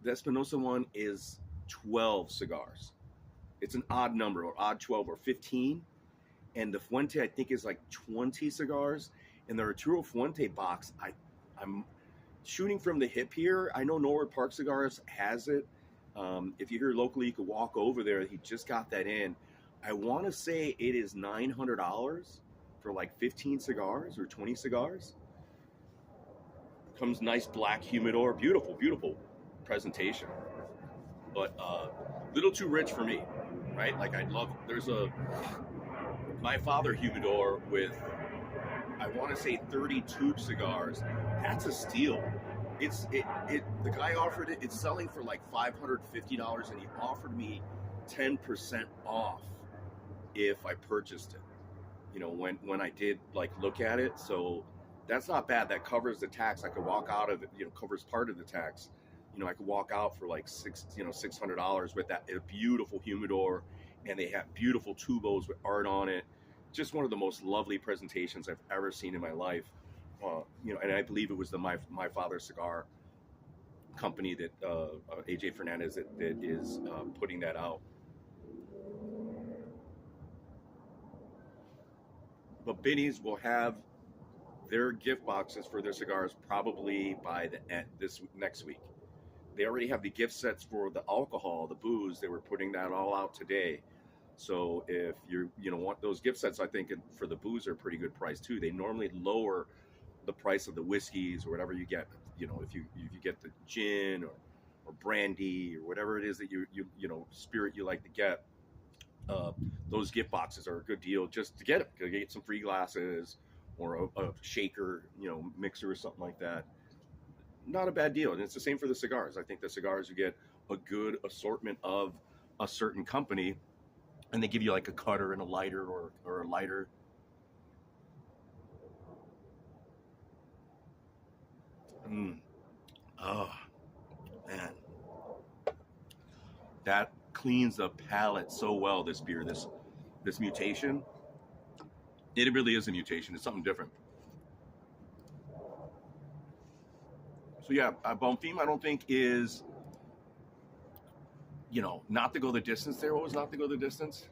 the Espinosa one is 12 cigars. It's an odd number, or odd 12 or 15. And the Fuente, I think, is like 20 cigars. And the Arturo Fuente box, I'm shooting from the hip here. I know Norwood Park Cigars has it. If you're here locally, you could walk over there. He just got that in. I want to say it is $900 for like 15 cigars or 20 cigars. Comes nice black humidor. Beautiful, beautiful presentation. But little too rich for me, right? Like there's my father humidor with, I want to say 30 tube cigars. That's a steal. The guy offered it. It's selling for like $550, and he offered me 10% off if I purchased it. When I did look at it, so that's not bad. That covers the tax. I could walk out of it. Covers part of the tax. I could walk out for like $600 with that. A beautiful humidor, and they have beautiful tubos with art on it. Just one of the most lovely presentations I've ever seen in my life. And I believe it was the my father's cigar company that AJ Fernandez that is putting that out. But Benny's will have their gift boxes for their cigars probably by the end this next week. They already have the gift sets for the alcohol, the booze. They were putting that all out today. So if you want those gift sets, I think for the booze are a pretty good price too. They normally lower the price of the whiskeys or whatever you get. If you get the gin or brandy or whatever it is that you spirit you like to get, those gift boxes are a good deal just to get them. You get some free glasses or a shaker, mixer or something like that. Not a bad deal. And it's the same for the cigars. I think the cigars, you get a good assortment of a certain company, and they give you like a cutter and a lighter or a lighter. Oh, man. That cleans the palate so well, this beer, this Mutation. It really is a mutation. It's something different. So yeah, Bonfim I don't think is, not to go the distance there. What was not to go the distance?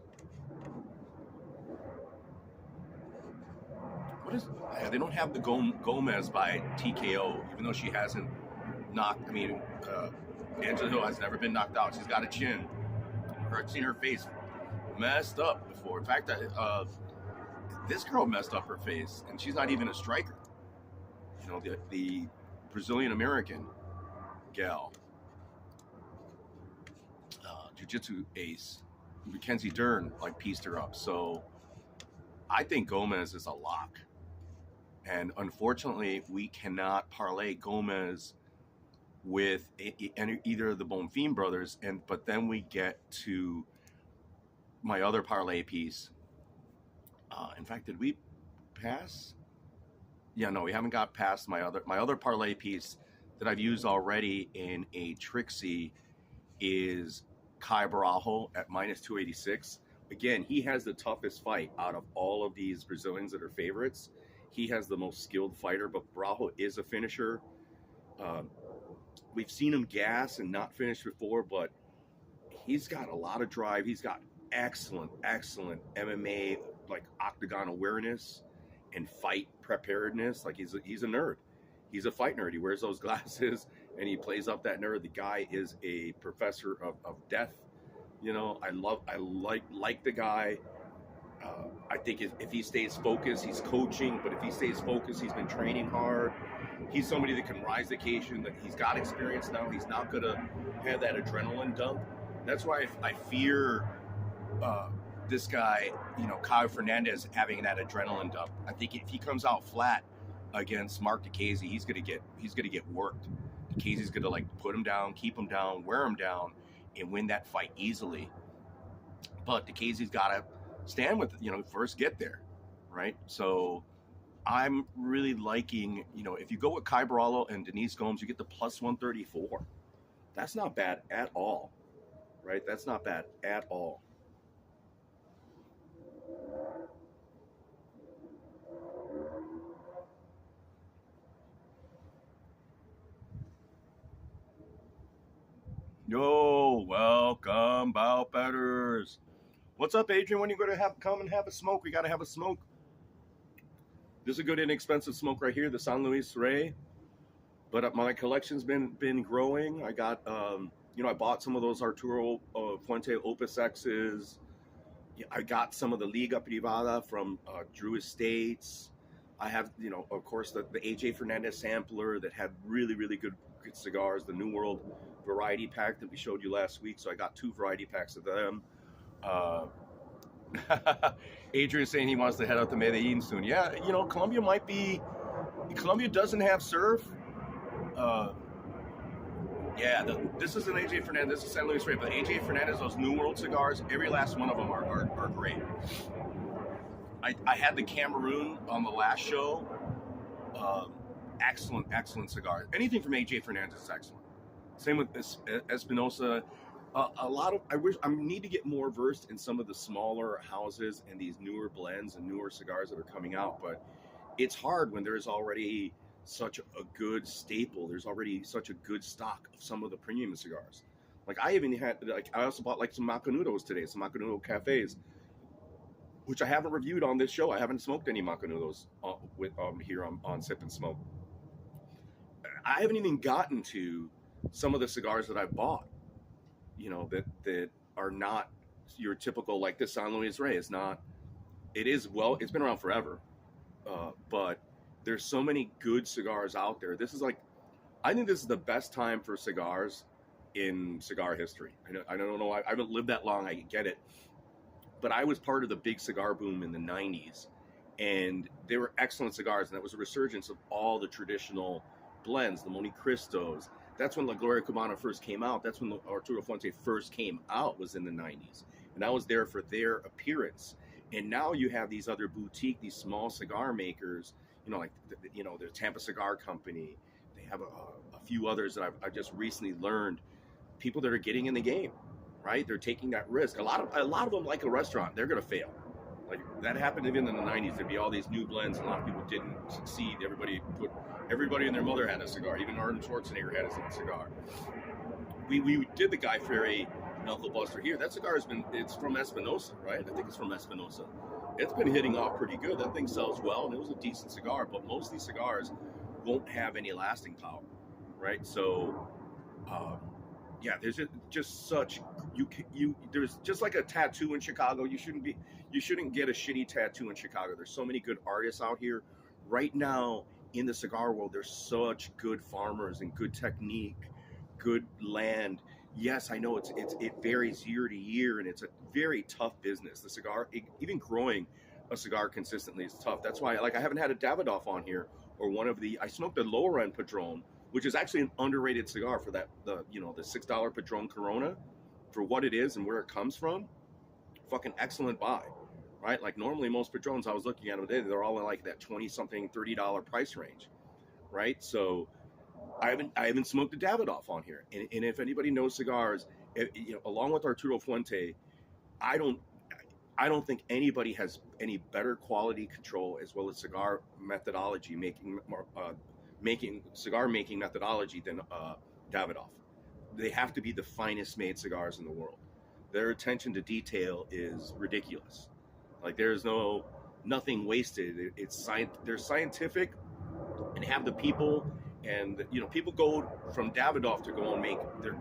What is? They don't have the Gomez by TKO, even though she hasn't knocked. Angela Hill has never been knocked out. She's got a chin. I've seen her face messed up before. In fact, this girl messed up her face, and she's not even a striker. The Brazilian American gal, jiu-jitsu ace, Mackenzie Dern, pieced her up. So I think Gomez is a lock. And unfortunately, we cannot parlay Gomez with either of the Bonfim brothers. But then we get to my other parlay piece. In fact, did we pass? Yeah, no, we haven't got past my other parlay piece that I've used already in a Trixie is Kai Barajo at minus 286. Again, he has the toughest fight out of all of these Brazilians that are favorites. He has the most skilled fighter, but Barajo is a finisher. We've seen him gas and not finish before, but he's got a lot of drive. He's got excellent MMA, octagon awareness and fight preparedness. He's a nerd. He's a fight nerd. He wears those glasses and he plays up that nerd. The guy is a professor of death. I like the guy. I think if he stays focused, he's coaching, but if he stays focused, he's been training hard. He's somebody that can rise the occasion, that he's got experience now. He's not going to have that adrenaline dump. That's why I fear this guy, Kyle Fernandez, having that adrenaline dump. I think if he comes out flat against Mark DeCasey, he's gonna get worked. DeCasey's gonna put him down, keep him down, wear him down, and win that fight easily. But DeCasey's gotta stand with first get there, right? So I'm really liking, if you go with Kai Baralo and Denise Gomes, you get the plus 134. That's not bad at all, right? That's not bad at all. Yo, welcome, Bout Betters. What's up, Adrian? When you going to come and have a smoke? We got to have a smoke. This is a good inexpensive smoke right here, the San Luis Rey. But my collection's been growing. I got, I bought some of those Arturo Fuente Opus X's. I got some of the Liga Privada from Drew Estates. I have, of course, the AJ Fernandez sampler that had really, really good cigars, the New World variety pack that we showed you last week. So I got 2 variety packs of them. Adrian saying he wants to head out to Medellin soon. Yeah, Colombia doesn't have surf. This is an AJ Fernandez, this is San Luis Rey, but AJ Fernandez, those New World cigars, every last one of them are great. I had the Cameroon on the last show. Excellent cigar. Anything from AJ Fernandez is excellent. Same with Espinosa. I need to get more versed in some of the smaller houses and these newer blends and newer cigars that are coming out, but it's hard when there's already such a good staple. There's already such a good stock of some of the premium cigars. Like I even had, like I also bought like some Macanudos today, some Macanudo cafes, which I haven't reviewed on this show. I haven't smoked any Macanudos with here on Sip and Smoke. I haven't even gotten to some of the cigars that I bought, you know, that are not your typical, like this San Luis Rey is not. It is, well, it's been around forever, but there's so many good cigars out there. This is like, I think this is the best time for cigars in cigar history. I don't know. I haven't lived that long. I get it. But I was part of the big cigar boom in the 90s, and they were excellent cigars, and that was a resurgence of all the traditional blends, the Monte Cristos. That's when La Gloria Cubana first came out. That's when the Arturo Fuente first came out, was in the 90s. And I was there for their appearance. And now you have these other boutique, these small cigar makers, you know, like, you know, the Tampa Cigar Company. They have a few others that I've just recently learned, people that are getting in the game, right? They're taking that risk. A lot of them, like a restaurant, they're going to fail. Like that happened even in the 90s. There'd be all these new blends, and a lot of people didn't succeed. Everybody and their mother had a cigar. Even Arnold Schwarzenegger had a cigar. We did the Guy Fieri Knuckle Buster here. That cigar it's from Espinosa, right? I think it's from Espinosa. It's been hitting off pretty good. That thing sells well, and it was a decent cigar, but most of these cigars won't have any lasting power, right? So, yeah, there's just such, there's just like a tattoo in Chicago. You shouldn't get a shitty tattoo in Chicago. There's so many good artists out here right now in the cigar world. There's such good farmers and good technique, good land. Yes, I know it varies year to year, and it's a very tough business. The cigar, even growing a cigar consistently is tough. That's why, like, I haven't had a Davidoff on here, or I smoked a lower end Padron, which is actually an underrated cigar for the $6 Padron Corona, for what it is and where it comes from. Fucking excellent buy, right? Like normally most Padrones I was looking at them today, they're all in like that $20-something, $30 price range, right? So I haven't smoked a Davidoff on here, and if anybody knows cigars, along with Arturo Fuente, I don't think anybody has any better quality control as well as cigar methodology cigar making methodology than Davidoff. They have to be the finest made cigars in the world. Their attention to detail is ridiculous. Like there's nothing wasted. They're scientific and have the people. And, people go from Davidoff to go and make their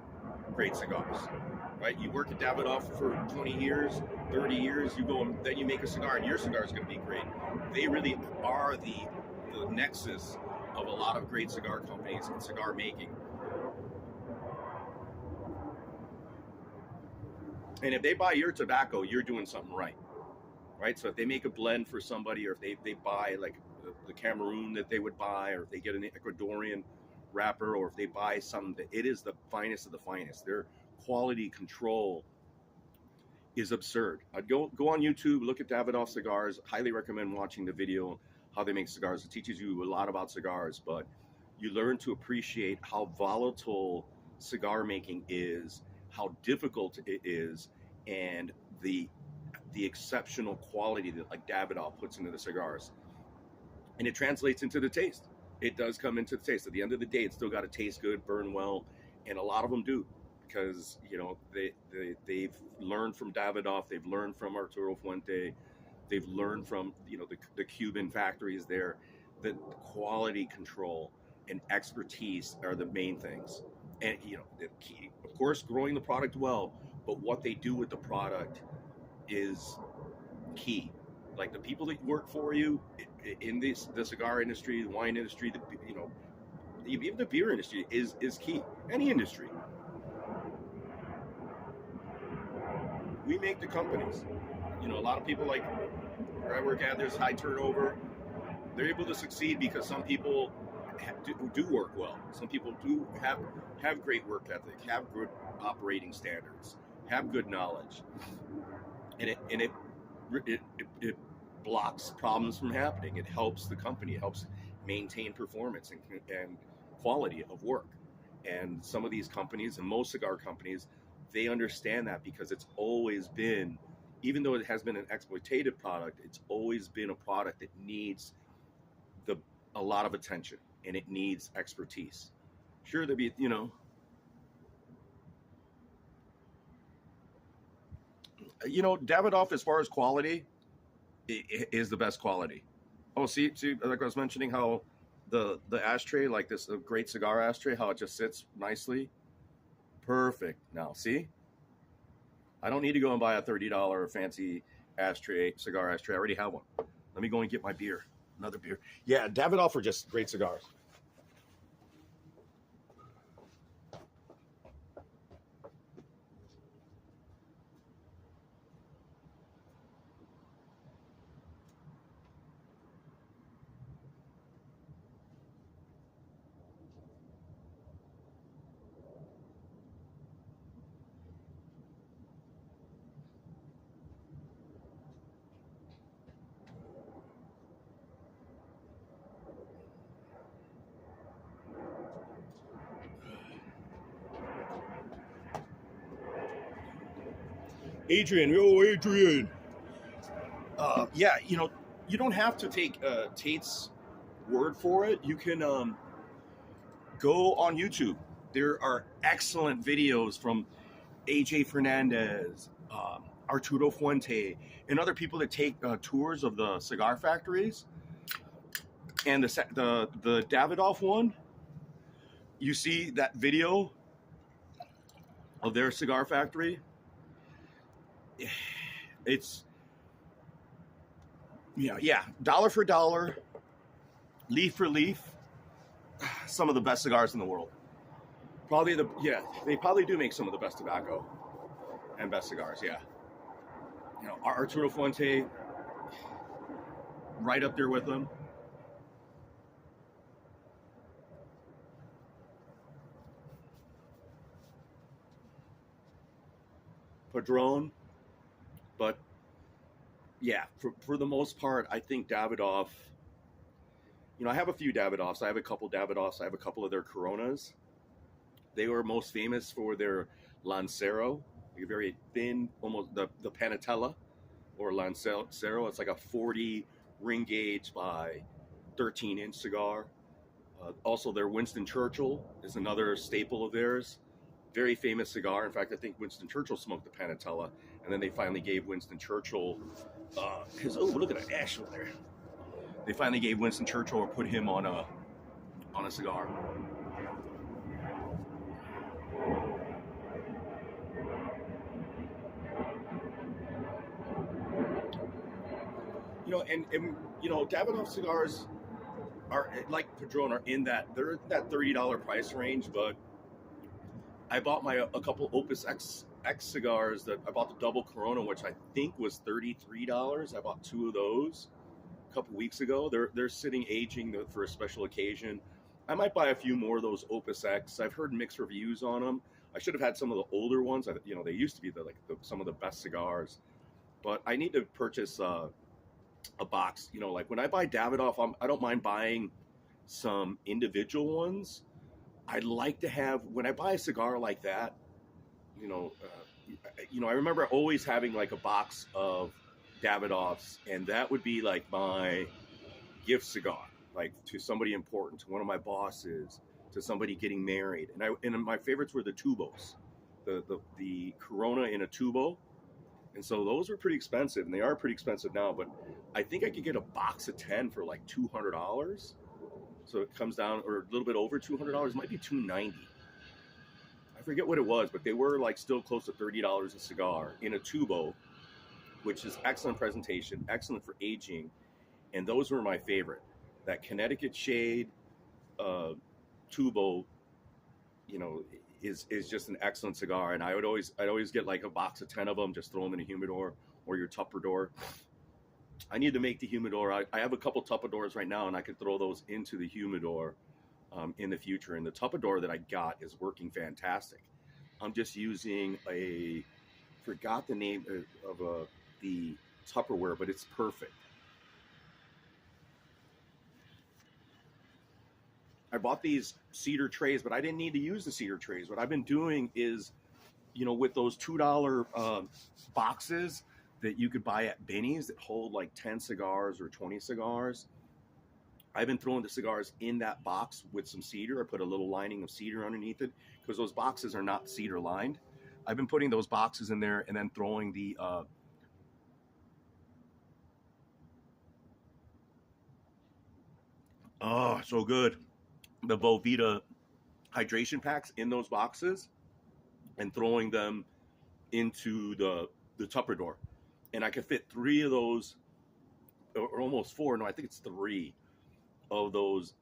great cigars, right? You work at Davidoff for 20 years, 30 years, you go and then you make a cigar, and your cigar is going to be great. They really are the nexus of a lot of great cigar companies and cigar making. And if they buy your tobacco, you're doing something right? So if they make a blend for somebody, or if they buy like the Cameroon that they would buy, or if they get an Ecuadorian wrapper, or if they buy something, it is the finest of the finest. Their quality control is absurd. I'd go on YouTube, look at Davidoff cigars. Highly recommend watching the video how they make cigars. It teaches you a lot about cigars, but you learn to appreciate how volatile cigar making is, how difficult it is, and the exceptional quality that like Davidoff puts into the cigars. And it translates into the taste. It does come into the taste. At the end of the day, it's still got to taste good, burn well, and a lot of them do, because they've learned from Davidoff, they've learned from Arturo Fuente, they've learned from the Cuban factories there. The quality control and expertise are the main things, and the key, of course, growing the product well, but what they do with the product is key. Like the people that work for you in the cigar industry, the wine industry, even the beer industry is key. Any industry. We make the companies. A lot of people, like where I work at, there's high turnover. They're able to succeed because some people do work well. Some people do have great work ethic, have good operating standards, have good knowledge, and it blocks problems from happening. It helps the company. It helps maintain performance and quality of work. And some of these companies, and most cigar companies, they understand that, because it's always been, even though it has been an exploitative product, it's always been a product that needs a lot of attention. and it needs expertise. Sure, there'd be, Davidoff, as far as quality, is the best quality. Oh, see, like I was mentioning, how the ashtray, like this, a great cigar ashtray, how it just sits nicely, perfect. Now, see, I don't need to go and buy a $30 fancy cigar ashtray. I already have one. Let me go and get my beer, another beer. Yeah, Davidoff are just great cigars. Adrian. Yeah, you don't have to take Tate's word for it. You can go on YouTube. There are excellent videos from AJ Fernandez, Arturo Fuente, and other people that take tours of the cigar factories. And the Davidoff one, you see that video of their cigar factory. It's dollar for dollar, leaf for leaf, some of the best cigars in the world. They probably do make some of the best tobacco and best cigars. Yeah, Arturo Fuente, right up there with them. Padron, but yeah, for the most part, I think Davidoff. I have a few Davidoffs. I have a couple Davidoffs. I have a couple of their Coronas. They were most famous for their Lancero, a very thin, almost the Panatella, or Lancero. It's like a 40 ring gauge by 13-inch cigar. Also, their Winston Churchill is another staple of theirs. Very famous cigar. In fact, I think Winston Churchill smoked the Panatella, and then they finally gave Winston Churchill look at that ash over there. They finally gave Winston Churchill, or put him on a cigar. Davidoff cigars are, like Padron, they're in that $30 price range, but I bought a couple Opus X cigars. That I bought the double Corona, which I think was $33. I bought two of those a couple weeks ago. They're sitting aging for a special occasion. I might buy a few more of those Opus X. I've heard mixed reviews on them. I should have had some of the older ones. They used to be some of the best cigars, but I need to purchase a box. Like when I buy Davidoff, I don't mind buying some individual ones. I'd like to have, when I buy a cigar like that, I remember always having like a box of Davidoffs, and that would be like my gift cigar, like to somebody important, to one of my bosses, to somebody getting married. And my favorites were the tubos, the Corona in a tubo. And so those were pretty expensive, and they are pretty expensive now, but I think I could get a box of 10 for like $200. So it comes down, or a little bit over $200. It might be $290. I forget what it was, but they were like still close to $30 a cigar in a tubo, which is excellent presentation, excellent for aging, and those were my favorite. That Connecticut shade tubo, is just an excellent cigar, and I'd always get like a box of 10 of them, just throw them in a humidor or your Tupperware. I need to make the humidor. I have a couple Tupperwares right now, and I could throw those into the humidor in the future. And the Tupperware that I got is working fantastic. I'm just using forgot the name of the Tupperware, but it's perfect. I bought these cedar trays, but I didn't need to use the cedar trays. What I've been doing is, with those $2 boxes that you could buy at Benny's that hold like 10 cigars or 20 cigars, I've been throwing the cigars in that box with some cedar. I put a little lining of cedar underneath it because those boxes are not cedar lined. I've been putting those boxes in there and then throwing the oh, so good, the Volvita hydration packs in those boxes and throwing them into the Tupperware. And I could fit 3 of those, or almost 4. No, I think it's 3 of those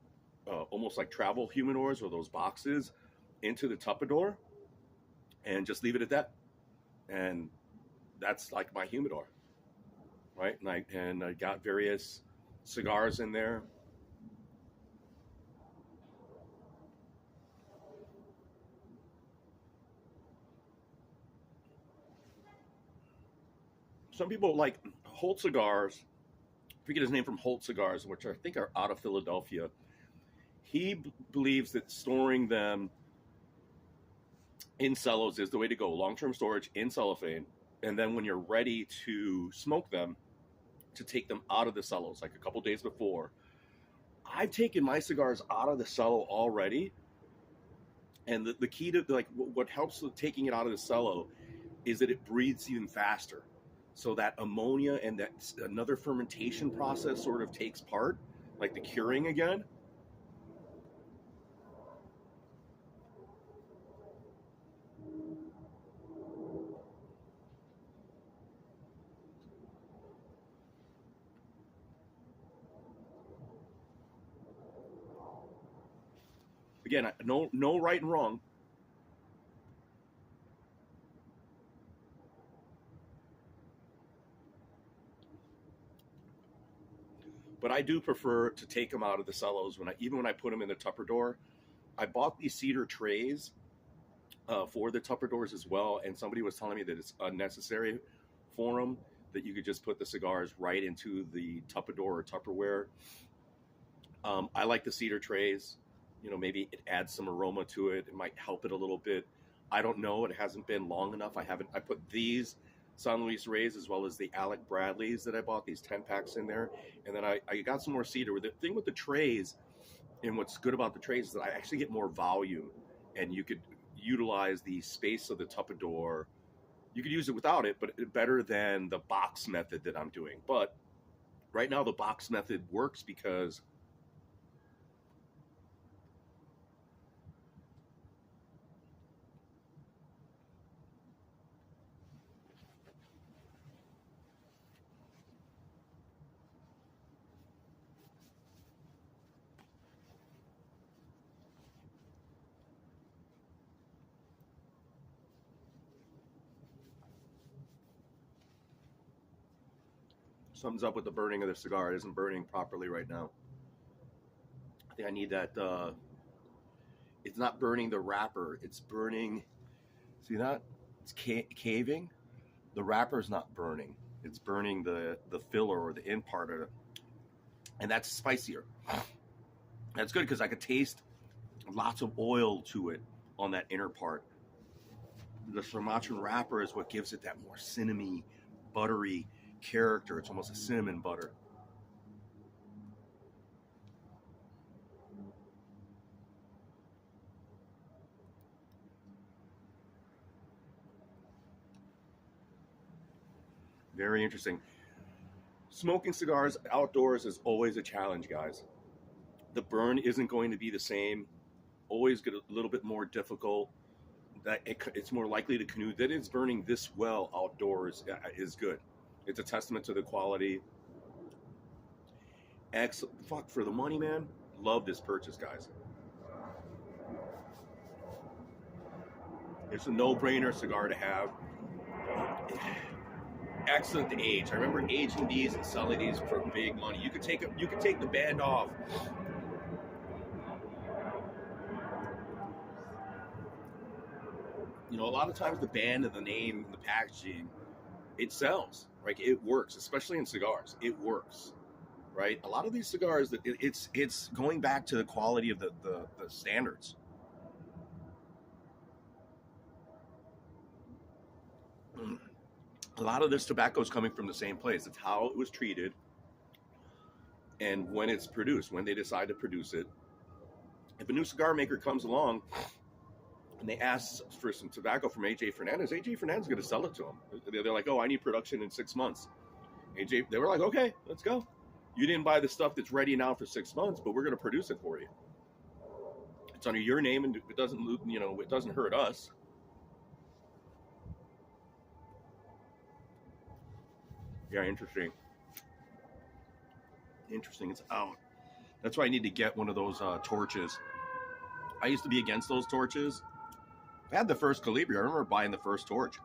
almost like travel humidors or those boxes into the Tupperware and just leave it at that. And that's like my humidor, right? And I got various cigars in there. Some people like Holt cigars. I forget his name, from Holt Cigars, which I think are out of Philadelphia. He believes that storing them in cellos is the way to go. Long-term storage in cellophane, and then when you're ready to smoke them, to take them out of the cellos like a couple days before. I've taken my cigars out of the cello already, and the key to like what helps with taking it out of the cello is that it breathes even faster. So that ammonia and that another fermentation process sort of takes part, like the curing again. Again, no right and wrong. But I do prefer to take them out of the cellos even when I put them in the Tupperware. I bought these cedar trays for the Tupperwares as well, and somebody was telling me that it's unnecessary for them, that you could just put the cigars right into the Tupperware or Tupperware. I like the cedar trays. Maybe it adds some aroma to it. It might help it a little bit. I don't know. It hasn't been long enough. I put these San Luis Reyes as well as the Alec Bradleys that I bought, these 10 packs in there. And then I got some more cedar. The thing with the trays, and what's good about the trays, is that I actually get more volume, and you could utilize the space of the Tupperware. You could use it without it, but better than the box method that I'm doing. But right now the box method works because something's up with the burning of the cigar. It isn't burning properly right now. I think I need that. It's not burning the wrapper. It's burning. See that? It's caving. The wrapper's not burning. It's burning the filler or the in part of it. And that's spicier. That's good because I could taste lots of oil to it on that inner part. The Sumatran wrapper is what gives it that more cinnamony, buttery character. It's almost a cinnamon butter. Very interesting. Smoking cigars outdoors is always a challenge, guys. The burn isn't going to be the same. Always get a little bit more difficult. That it's more likely to canoe. That it's burning this well outdoors is good. It's a testament to the quality. Excellent. Fuck, for the money, man. Love this purchase, guys. It's a no-brainer cigar to have. Excellent to age. I remember aging these and selling these for big money. You could take the band off. A lot of times the band and the name and the packaging, it sells. Right? It works, especially in cigars. It works. Right? A lot of these cigars, it's going back to the quality of the standards. A lot of this tobacco is coming from the same place. It's how it was treated. and when it's produced, when they decide to produce it. If a new cigar maker comes along and they ask for some tobacco from AJ Fernandez is going to sell it to them. They're like, oh, I need production in 6 months. They were like, okay, let's go. You didn't buy the stuff that's ready now for 6 months, but we're going to produce it for you. It's under your name, and it doesn't, it doesn't hurt us. Yeah, interesting. It's out. That's why I need to get one of those torches. I used to be against those torches. I had the first Calibri. I remember buying the first torch.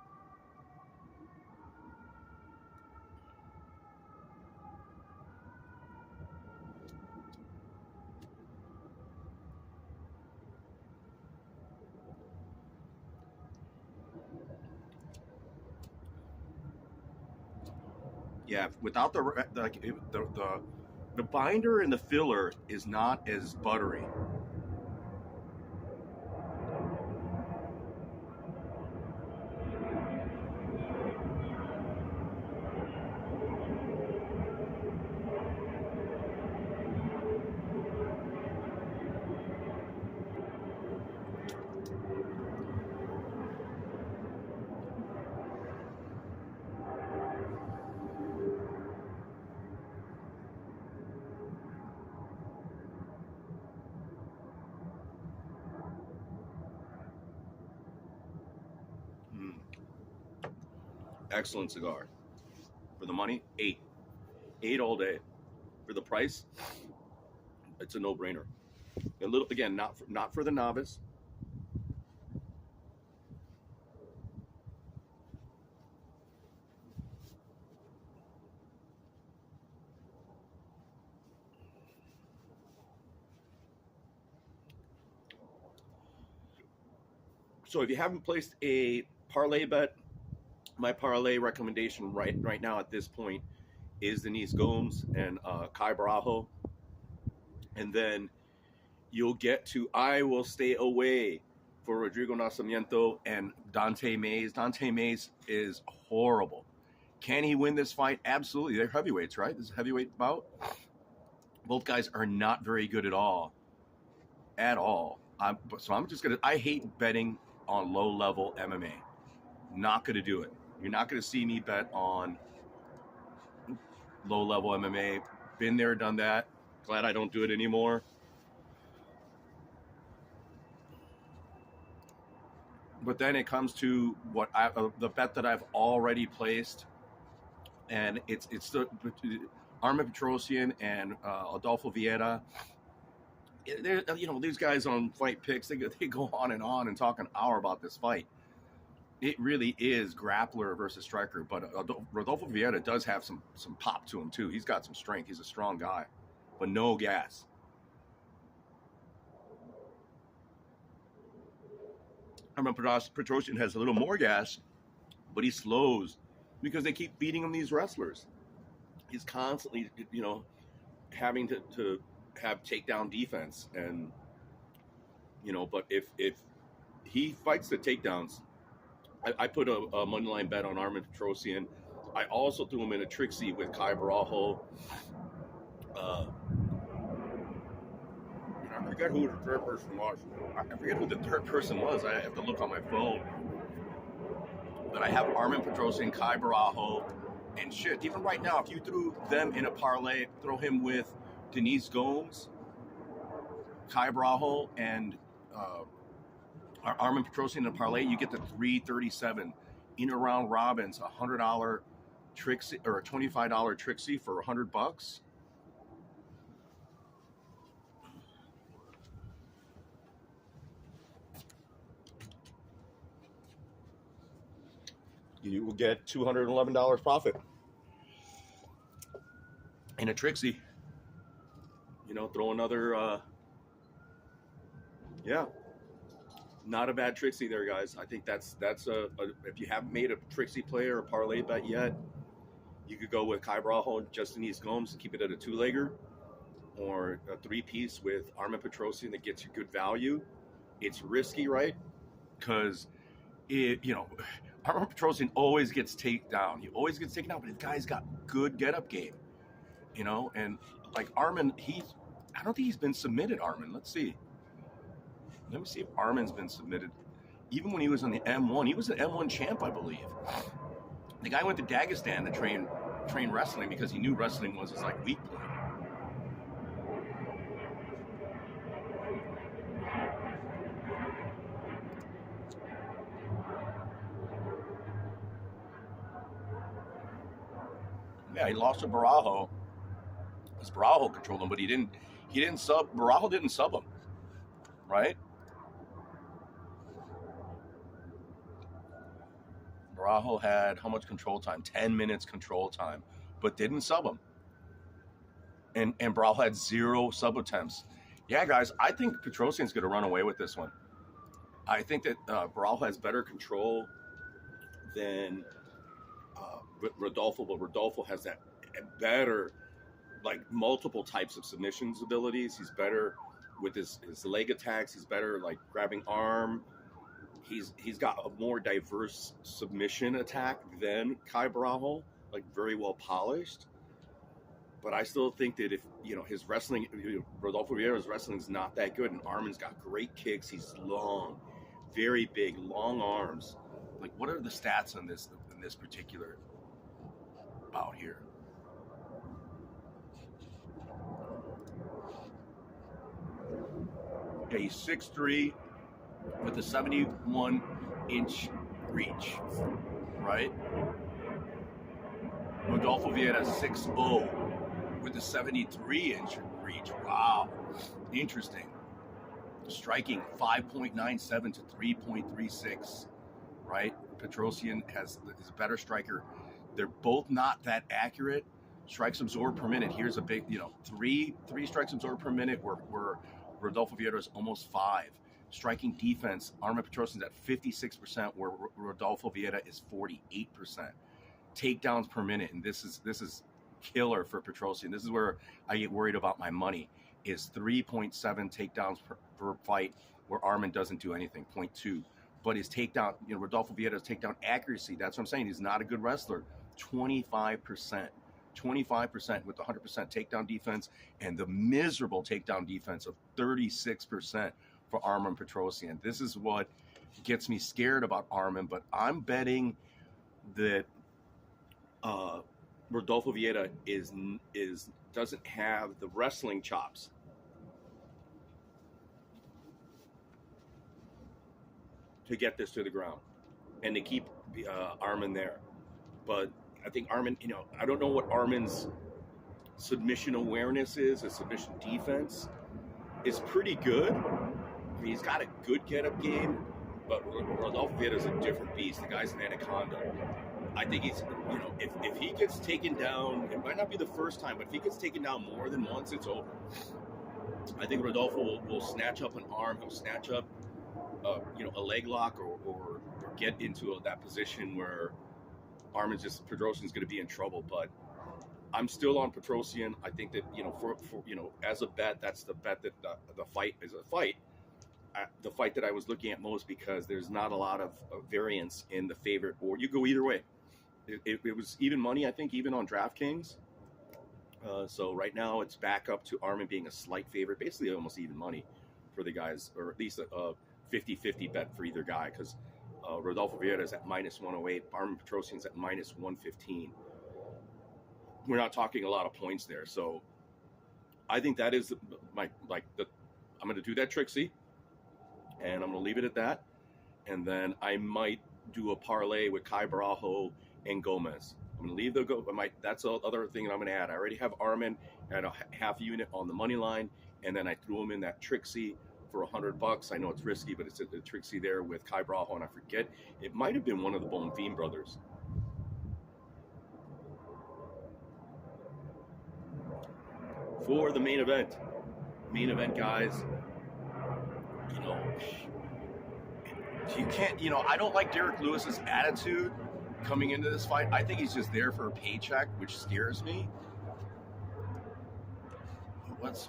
Yeah, without the binder and the filler is not as buttery. Excellent cigar. For the money, 8 all day. For the price, it's a no-brainer. A little, again, not for the novice. So if you haven't placed a parlay bet, my parlay recommendation right now at this point is Denise Gomes and Kai Barajo. And then you'll get to I Will Stay Away for Rodrigo Nascimento and Dante Mays. Dante Mays is horrible. Can he win this fight? Absolutely. They're heavyweights, right? This is a heavyweight bout. Both guys are not very good at all. So I'm just going to, I hate betting on low-level MMA. Not going to do it. You're not going to see me bet on low-level MMA. Been there, done that. Glad I don't do it anymore. But then it comes to the bet that I've already placed, and it's the Armin Petrosian and Adolfo Vieira. These guys on Fight Picks, they go on and talk an hour about this fight. It really is grappler versus striker, but Rodolfo Vieira does have some pop to him too. He's got some strength. He's a strong guy, but no gas. Armin Petrosian has a little more gas, but he slows because they keep feeding him these wrestlers. He's constantly, having to have takedown defense, and but if he fights the takedowns, I put a moneyline bet on Armin Petrosian. I also threw him in a Trixie with Kai Barajo. I forget who the third person was. I have to look on my phone. But I have Armin Petrosian, Kai Barajo, and shit. Even right now, if you threw them in a parlay, throw him with Denise Gomes, Kai Barajo, and Armin Petrosian in a parlay, you get the 337 in a round robins, $100 Trixie or a $25 Trixie for $100. You will get $211 profit in a Trixie. Throw another, not a bad Trixie there, guys. I think that's if you haven't made a Trixie play or a parlay bet yet, you could go with Kai Barajo and Denise Gomes and keep it at a 2-legger, or a 3-piece with Armin Petrosian that gets you good value. It's risky, right? Because Armin Petrosian always gets taken down. He always gets taken down, but his guy's got good get-up game. And like Armin, I don't think he's been submitted, Armin. Let's see. Let me see if Armin's been submitted. Even when he was on the M1, he was an M1 champ, I believe. The guy went to Dagestan to train wrestling because he knew wrestling was his like weak point. Yeah, he lost to Barajo. Because Barajo controlled him, but he didn't sub. Barajo didn't sub him, right? Barajo had how much control time? 10 minutes control time, but didn't sub him. And Barajo had 0 sub attempts. Yeah, guys, I think Petrosian's going to run away with this one. I think that Barajo has better control than Rodolfo, but Rodolfo has that better, like multiple types of submissions abilities. He's better with his leg attacks. He's better like grabbing arm. He's got a more diverse submission attack than Kai Barajo, like very well polished. But I still think that if, his wrestling, Rodolfo Vieira's wrestling is not that good, and Armin's got great kicks. He's long, very big, long arms. Like, what are the stats on this particular bout here? Yeah, he's 6'3", with a 71-inch reach, right? Rodolfo Vieira 6'0", with a 73-inch reach. Wow, interesting. Striking 5.97 to 3.36, right? Petrosian is a better striker. They're both not that accurate. Strikes absorbed per minute. Here's a big, three strikes absorbed per minute, where Rodolfo Vieira is almost 5. Striking defense, Armin Petrosian's at 56%, where Rodolfo Vieira is 48%. Takedowns per minute, and this is killer for Petrosian. This is where I get worried about my money, is 3.7 takedowns per fight, where Armin doesn't do anything, 0.2. But his takedown, Rodolfo Vieira's takedown accuracy, that's what I'm saying, he's not a good wrestler, 25%. 25% with 100% takedown defense, and the miserable takedown defense of 36% for Armin Petrosian. This is what gets me scared about Armin, but I'm betting that Rodolfo Vieira doesn't have the wrestling chops to get this to the ground and to keep Armin there. But I think Armin, I don't know what Armin's submission awareness is. His submission defense is pretty good. I mean, he's got a good get-up game, but Rodolfo Vieira is a different beast. The guy's an anaconda. I think he's, if he gets taken down, it might not be the first time, but if he gets taken down more than once, it's over. I think Rodolfo will snatch up an arm. He'll snatch up, a leg lock or get into that position where Petrosian's going to be in trouble. But I'm still on Petrosian. I think that, for as a bet, that's the bet that the fight is a fight. The fight that I was looking at most, because there's not a lot of variance in the favorite, or you go either way. It was even money, I think, even on DraftKings. So right now it's back up to Armin being a slight favorite, basically almost even money for the guys, or at least a 50-50 bet for either guy, because Rodolfo Vieira is at -108, Armin Petrosian's at -115. We're not talking a lot of points there, so I think that is I'm going to do that Trixie, and I'm going to leave it at that, and then I might do a parlay with Kai Barajo and Gomez. I'm going to leave that's the other thing that I'm going to add. I already have Armin at a half unit on the money line, and then I threw him in that Trixie for $100. I know it's risky, but it's a Trixie there with Kai Barajo, and I forget, it might have been one of the Bonfim brothers. For the main event, guys, you can't, I don't like Derek Lewis's attitude coming into this fight. I think he's just there for a paycheck, which scares me. What's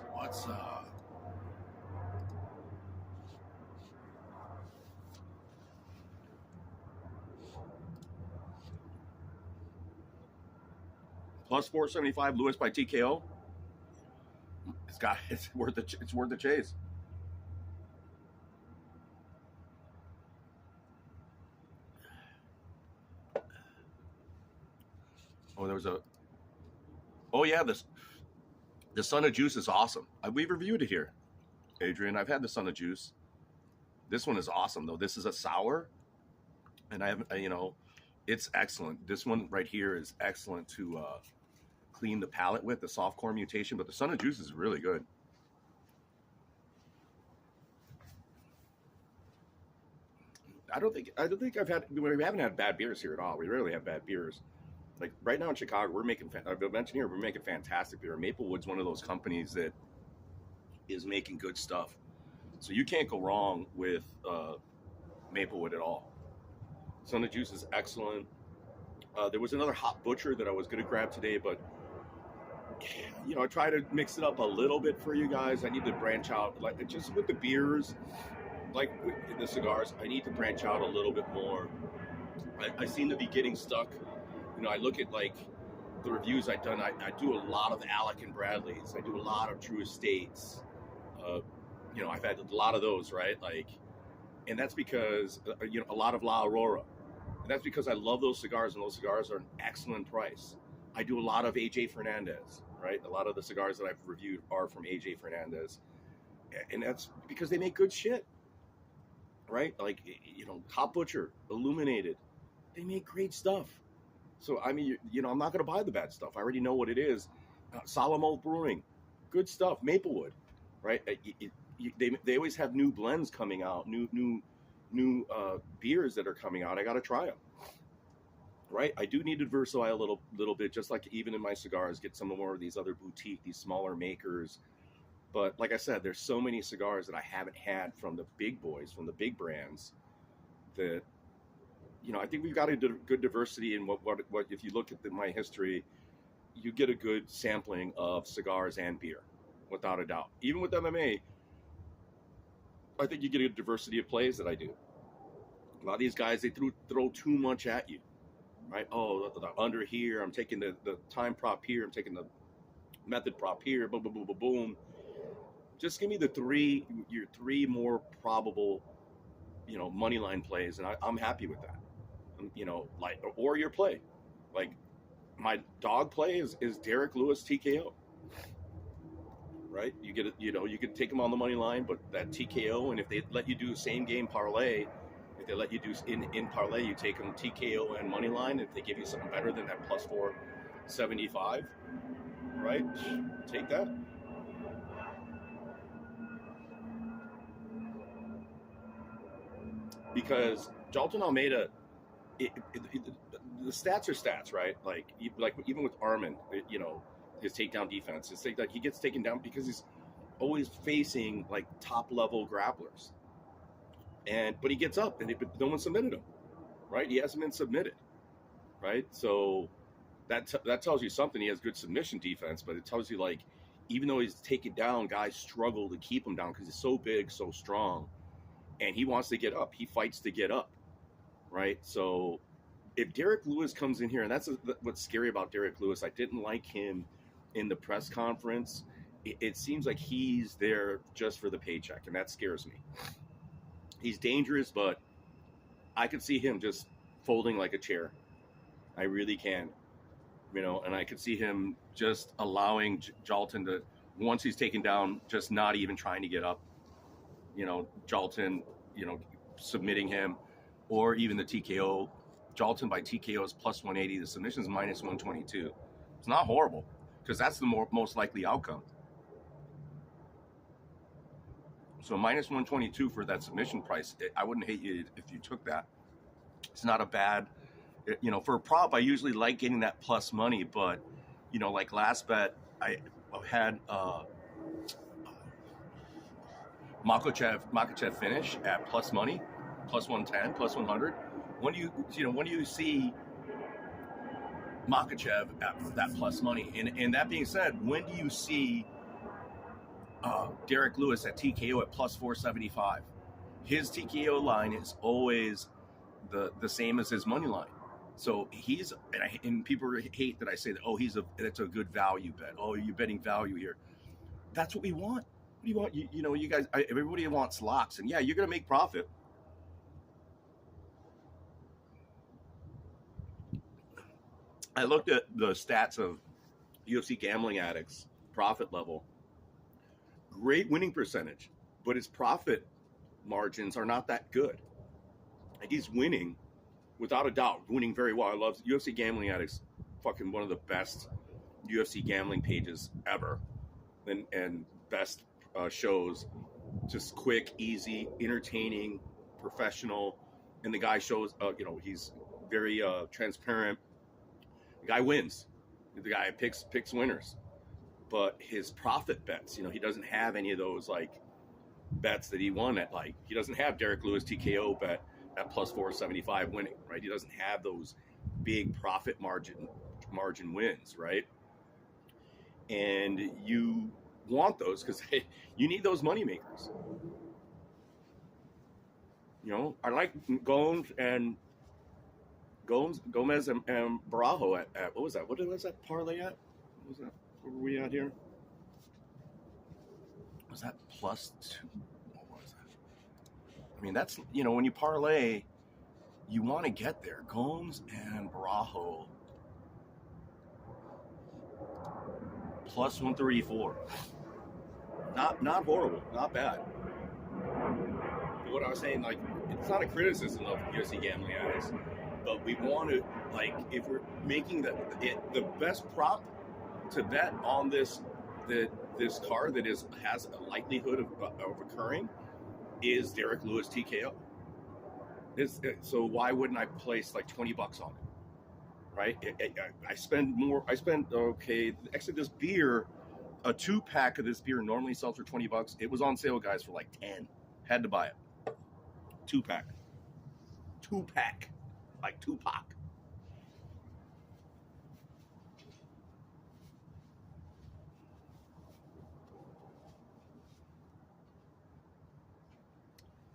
plus 475 Lewis by TKO? it's worth the chase. Oh, there was a. Oh yeah, the Son of Juice is awesome. We've reviewed it here, Adrian. I've had the Son of Juice. This one is awesome though. This is a sour, and I haven't. It's excellent. This one right here is excellent to clean the palate with, the Softcore Mutation. But the Son of Juice is really good. I don't think we haven't had bad beers here at all. We rarely have bad beers. Like right now in Chicago, we're making fantastic beer. Maplewood's one of those companies that is making good stuff. So you can't go wrong with Maplewood at all. Son of Juice is excellent. There was another Hot Butcher that I was going to grab today, but I try to mix it up a little bit for you guys. I need to branch out, like just with the beers, like with the cigars. I need to branch out a little bit more. I seem to be getting stuck. I look at like the reviews I've done. I do a lot of Alec and Bradley's. I do a lot of True Estates. I've had a lot of those, right? Like, and that's because a lot of La Aurora. And that's because I love those cigars, and those cigars are an excellent price. I do a lot of AJ Fernandez, right? A lot of the cigars that I've reviewed are from AJ Fernandez, and that's because they make good shit, right? Like, Hot Butcher, Illuminated, they make great stuff. So I mean, I'm not going to buy the bad stuff. I already know what it is. Solemn Oath Brewing, good stuff. Maplewood, right? They always have new blends coming out, new beers that are coming out. I got to try them, right? I do need to diversify a little bit, just like even in my cigars, get some more of these other boutique, these smaller makers. But like I said, there's so many cigars that I haven't had from the big boys, from the big brands, that I think we've got a good diversity in what if you look at my history, you get a good sampling of cigars and beer, without a doubt. Even with MMA, I think you get a diversity of plays that I do. A lot of these guys, they throw too much at you, right? Oh, the under here, I'm taking the time prop here, I'm taking the method prop here, boom, boom, boom, boom, boom. Just give me your three more probable, money line plays, and I'm happy with that. Or your play. Like my dog play is Derek Lewis TKO. Right? You get it, you could take him on the money line, but that TKO, and if they let you do same game parlay, if they let you do in parlay, you take them TKO and money line. If they give you something better than that plus 475, right? Take that. Because Jolton Almeida, the stats are stats, right? Like even with Armin, his takedown defense, it's like he gets taken down because he's always facing like top level grapplers, but he gets up, but no one submitted him, right? He hasn't been submitted, right? So that tells you something. He has good submission defense, but it tells you, like, even though he's taken down, guys struggle to keep him down because he's so big, so strong, and he wants to get up. He fights to get up, right? So if Derek Lewis comes in here, and that's what's scary about Derek Lewis, I didn't like him in the press conference. It seems like he's there just for the paycheck, and that scares me. He's dangerous, but I could see him just folding like a chair. I really can, and I could see him just allowing Jolton to, once he's taken down, just not even trying to get up. Jolton, submitting him, or even the TKO. Jolton by TKO is plus 180. The submission is minus 122. It's not horrible, because that's the most likely outcome. So minus 122 for that submission price. I wouldn't hate you if you took that. It's not a bad, for a prop, I usually like getting that plus money, but, like last bet, I had Makachev finish at plus money, plus 110, plus 100. When do you see Makachev at that plus money? And that being said, when do you see Derek Lewis at TKO at plus 475? His TKO line is always the same as his money line. So and people hate that I say that, it's a good value bet. Oh, you're betting value here. That's what we want. What do you want? You know, you guys, everybody wants locks, and yeah, you're gonna make profit. I looked at the stats of UFC Gambling Addicts profit level. Great winning percentage, but his profit margins are not that good. And he's winning, without a doubt, winning very well. I love UFC Gambling Addicts, fucking one of the best UFC gambling pages ever, and best shows. Just quick, easy, entertaining, professional, and the guy shows, you know, he's very transparent. The guy wins. The guy picks winners, but his profit bets, you know, he doesn't have any of those like bets that he won at, like, he doesn't have Derek Lewis TKO bet at plus 475 winning, right? He doesn't have those big profit margin wins, right? And you want those because you need those money makers. You know, I like Gomez and Barajo at what was that? What was that parlay at? What was that? Where were we at here? Was that plus 2? What was that? I mean, that's, you know, when you parlay, you want to get there. Gomes and Barajo plus 134. Not horrible, not bad. But what I was saying, like, it's not a criticism of UFC Gambling Addicts, but we want to, like, if we're making the best prop to bet on this card that has a likelihood of occurring is Derek Lewis TKO. So why wouldn't I place like $20 on it, right? I spend okay. Actually, this beer, a 2-pack of this beer normally sells for $20. It was on sale, guys, for like 10. Had to buy it. 2-pack, like Tupac.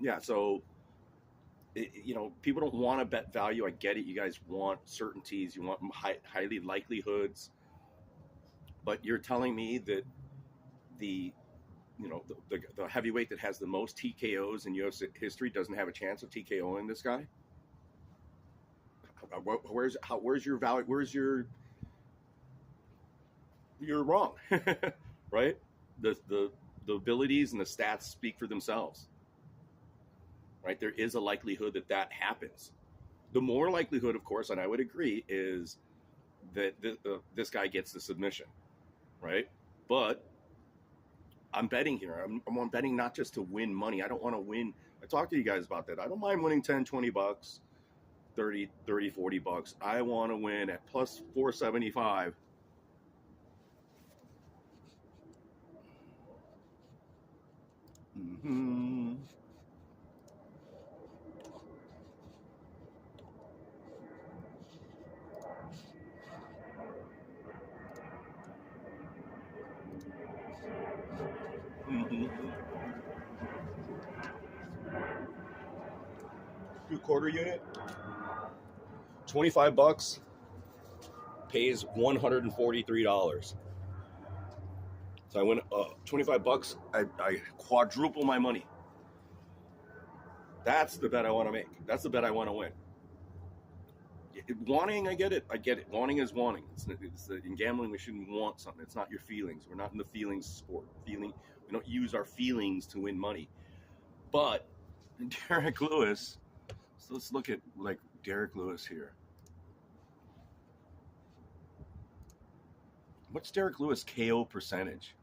Yeah, so, you know, people don't want to bet value. I get it. You guys want certainties. You want highly likelihoods. But you're telling me that the heavyweight that has the most TKOs in UFC history doesn't have a chance of TKOing this guy? Where's your value? You're wrong, right? The abilities and the stats speak for themselves. Right, there is a likelihood that happens. The more likelihood, of course, and I would agree, is that this guy gets the submission, right? But I'm betting here. I'm betting not just to win money. I don't want to win. I talked to you guys about that. I don't mind winning 10, 20 bucks, 30, 40 bucks. I want to win at plus 475. Mm-hmm. Mm-hmm. 2/4 unit, $25 pays $143. So I win $25. I quadruple my money. That's the bet I want to make. That's the bet I want to win. Wanting, I get it. Wanting is wanting. In gambling, we shouldn't want something. It's not your feelings. We're not in the feelings sport. We don't use our feelings to win money. But Derek Lewis, so let's look at like Derek Lewis here. What's Derek Lewis KO percentage?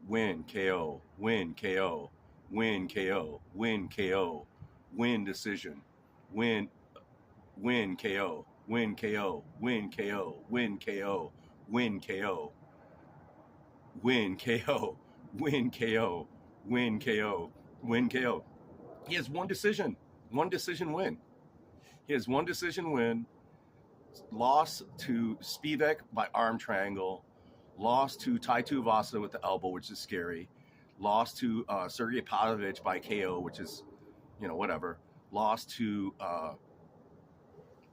Win, KO, win, KO, win, KO, win, KO, win decision, win, KO, win, KO, win, KO, win, KO, win, KO, win, KO, win, KO, win, KO, win, KO. He has one decision win. He has one decision win. Loss to Spivak by arm triangle. Loss to Tai Tuivasa with the elbow, which is scary. Loss to Sergey Pavlovich by KO, which is, whatever. Loss to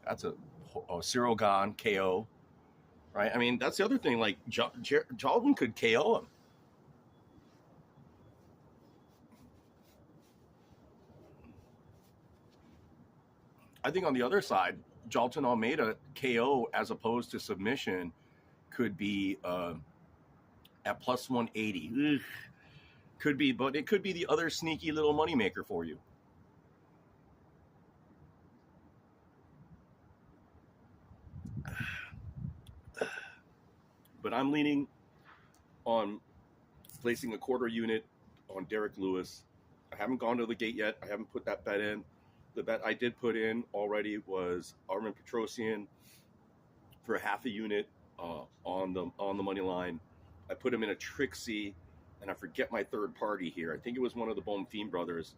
that's a Cyril Gane KO, right? I mean, that's the other thing. Like Jalvin could KO him. I think on the other side, Jalton Almeida KO as opposed to submission could be at plus 180. Ugh. Could be, but it could be the other sneaky little moneymaker for you. But I'm leaning on placing a quarter unit on Derek Lewis. I haven't gone to the gate yet. I haven't put that bet in. The bet I did put in already was Armin Petrosian for a half a unit on the money line. I put him in a Trixie, and I forget my third party here. I think it was one of the Bonfim brothers.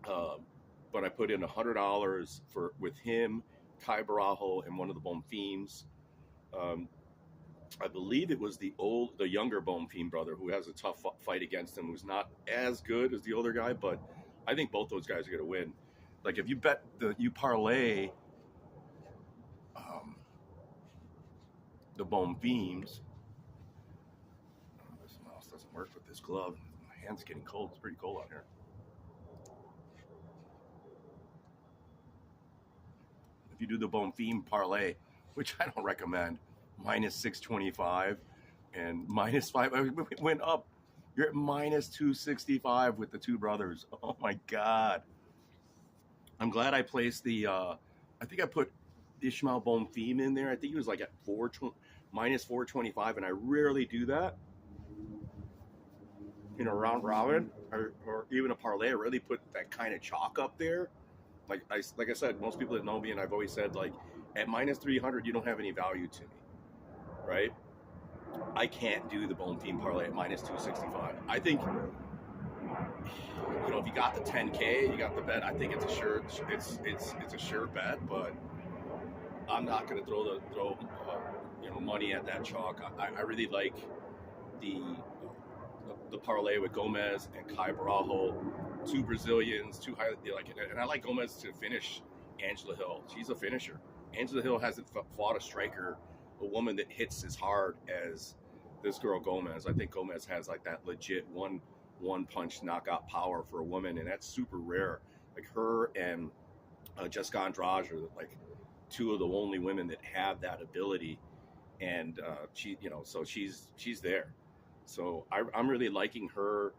But I put in $100 with him, Kai Barajo, and one of the Bonfims. I believe it was the younger Bonfim brother who has a tough fight against him, who's not as good as the older guy, but I think both those guys are going to win. Like if you bet you parlay the Bonfims. This mouse doesn't work with this glove. My hand's getting cold. It's pretty cold out here. If you do the Bonfim parlay, which I don't recommend, minus 625 and minus 5, it went up. You're at minus 265 with the two brothers. Oh my God. I'm glad I placed the, I think I put Ishmael Bonfim in there. I think he was like at minus 425, and I rarely do that in a round robin or even a parlay. I really put that kind of chalk up there. Like I said, most people that know me, and I've always said, like, at minus 300, you don't have any value to me, right? I can't do the Bonfim parlay at minus 265. I think, if you got the 10K, you got the bet. I think it's a sure bet, but I'm not going to throw money at that chalk. I really like the parlay with Gomez and Kai Barajo, two Brazilians, two highly and I like Gomez to finish Angela Hill. She's a finisher. Angela Hill hasn't fought a striker, a woman that hits as hard as this girl Gomez. I think Gomez has like that legit one punch knockout power for a woman, and that's super rare. Like her and Jessica Andrade are like two of the only women that have that ability, and so she's there. So I'm really liking her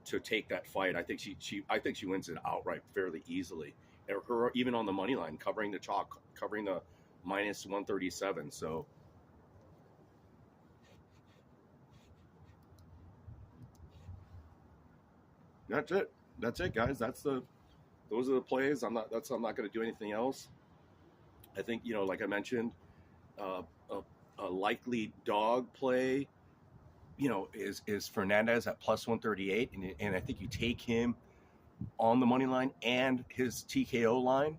to take that fight. I think she wins it outright fairly easily. And her even on the money line, covering the chalk, covering the minus 137. So that's it, guys. Those are the plays. I'm not going to do anything else. I think, like I mentioned, a likely dog play, is Fernandez at plus 138, and I think you take him on the money line and his TKO line,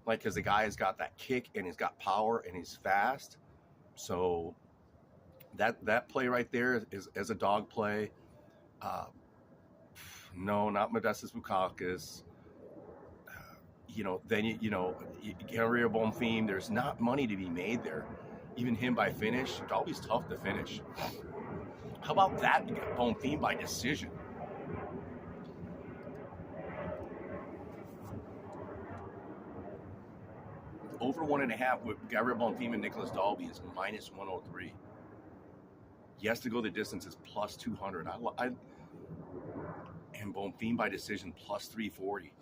like, because the guy has got that kick and he's got power and he's fast. So that play right there is as a dog play. No, not Modestus Bukalkas. Then Henry Bonfim, there's not money to be made there. Even him by finish, it's always tough to finish. How about that Bonfim by decision? Over 1.5 with Gabriel Bonfim and Nicholas Dalby is minus 103. Yes, to go the distance is plus 200. And Bonfim by decision plus 340.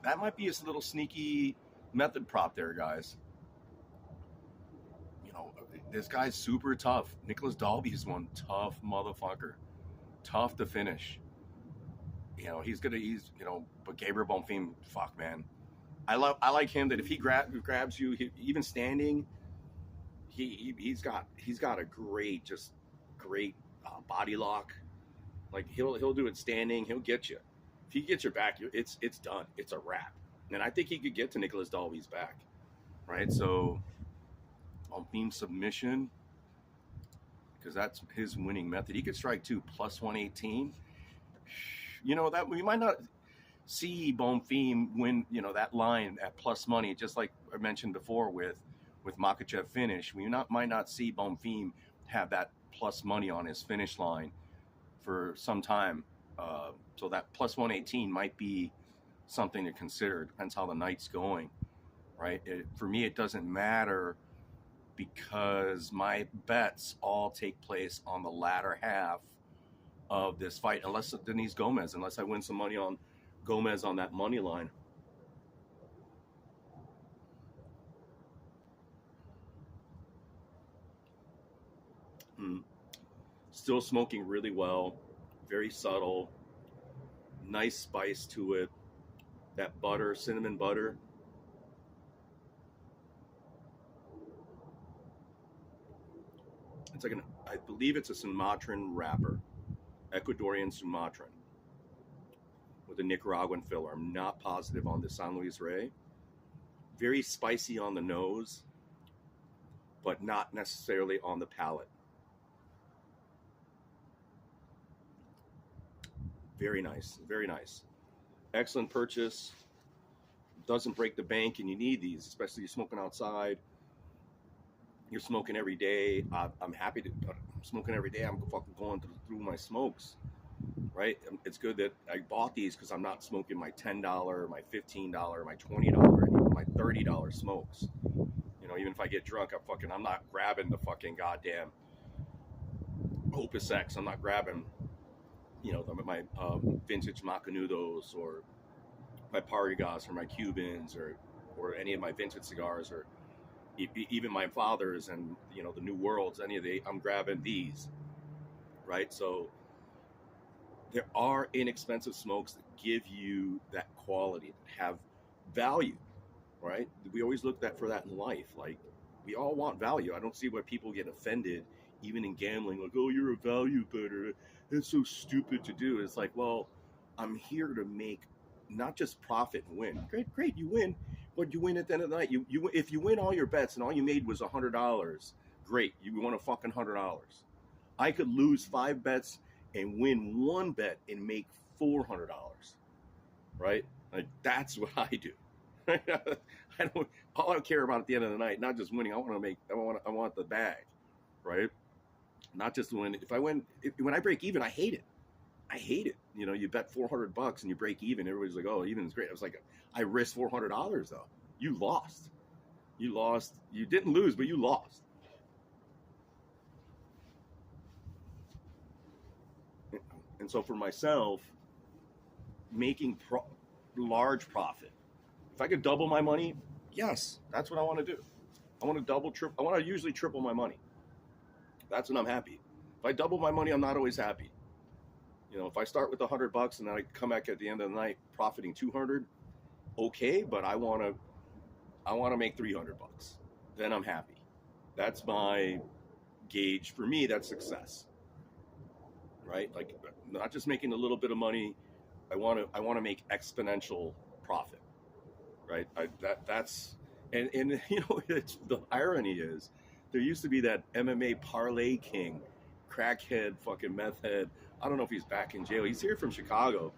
That might be a little sneaky method prop there, guys. This guy's super tough. Nicholas Dalby is one tough motherfucker. Tough to finish. But Gabriel Bonfim, fuck, man. I like him that if he grabs you, even standing, he's got a great body lock. Like he'll do it standing. He'll get you. If he gets your back, it's done. It's a wrap. And I think he could get to Nicholas Dalby's back, right? So Bonfim submission, because that's his winning method. He could strike too, plus 118. That we might not see Bonfim win, that line at plus money, just like I mentioned before with Makhachev finish. We might not see Bonfim have that plus money on his finish line for some time. So that plus 118 might be something to consider. Depends how the night's going. right? For me, it doesn't matter because my bets all take place on the latter half of this fight, unless Denise Gomez, unless I win some money on Gomez on that money line. Still smoking really well, very subtle, nice spice to it. That butter, cinnamon butter. It's like I believe it's a Sumatran wrapper, Ecuadorian Sumatran, with a Nicaraguan filler. I'm not positive on the San Luis Rey. Very spicy on the nose, but not necessarily on the palate. Very nice, very nice. Excellent purchase. Doesn't break the bank, and you need these, especially you're smoking outside. You're smoking every day. I'm happy to. I'm smoking every day. I'm fucking going through my smokes, right? It's good that I bought these because I'm not smoking my $10, my $15, my $20, and even my $30 smokes. You know, even if I get drunk, I'm not grabbing the fucking goddamn Opus X. I'm not grabbing, you know, my vintage Macanudos or my Partagas or my Cubans or any of my vintage cigars or even my father's and, you know, the New Worlds, I'm grabbing these, right? So there are inexpensive smokes that give you that quality, that have value, right? We always look for that in life. Like, we all want value. I don't see why people get offended, even in gambling, like, oh, you're a value bidder. It's so stupid to do. It's like, well, I'm here to make not just profit and win. Great, you win. But you win at the end of the night. If you win all your bets and all you made was $100, great. You won a fucking $100. I could lose 5 bets and win 1 bet and make $400, right? Like, that's what I do. All I care about at the end of the night, not just winning. I want the bag, right? Not just win. When I break even, I hate it. You know, you bet $400 and you break even. Everybody's like, oh, even is great. I was like, I risked $400 though. You lost. You didn't lose, but you lost. And so for myself, making large profit, if I could double my money, yes, that's what I want to do. I want to I want to usually triple my money. That's when I'm happy. If I double my money, I'm not always happy. You know, if I start with $100 and then I come back at the end of the night profiting 200, okay, but I want to make $300. Then I'm happy. That's my gauge. For me, that's success. Right? Like, not just making a little bit of money. I want to make exponential profit. Right? That's and you know, the irony is there used to be that MMA parlay king, crackhead, fucking meth head. I don't know if he's back in jail. He's here from Chicago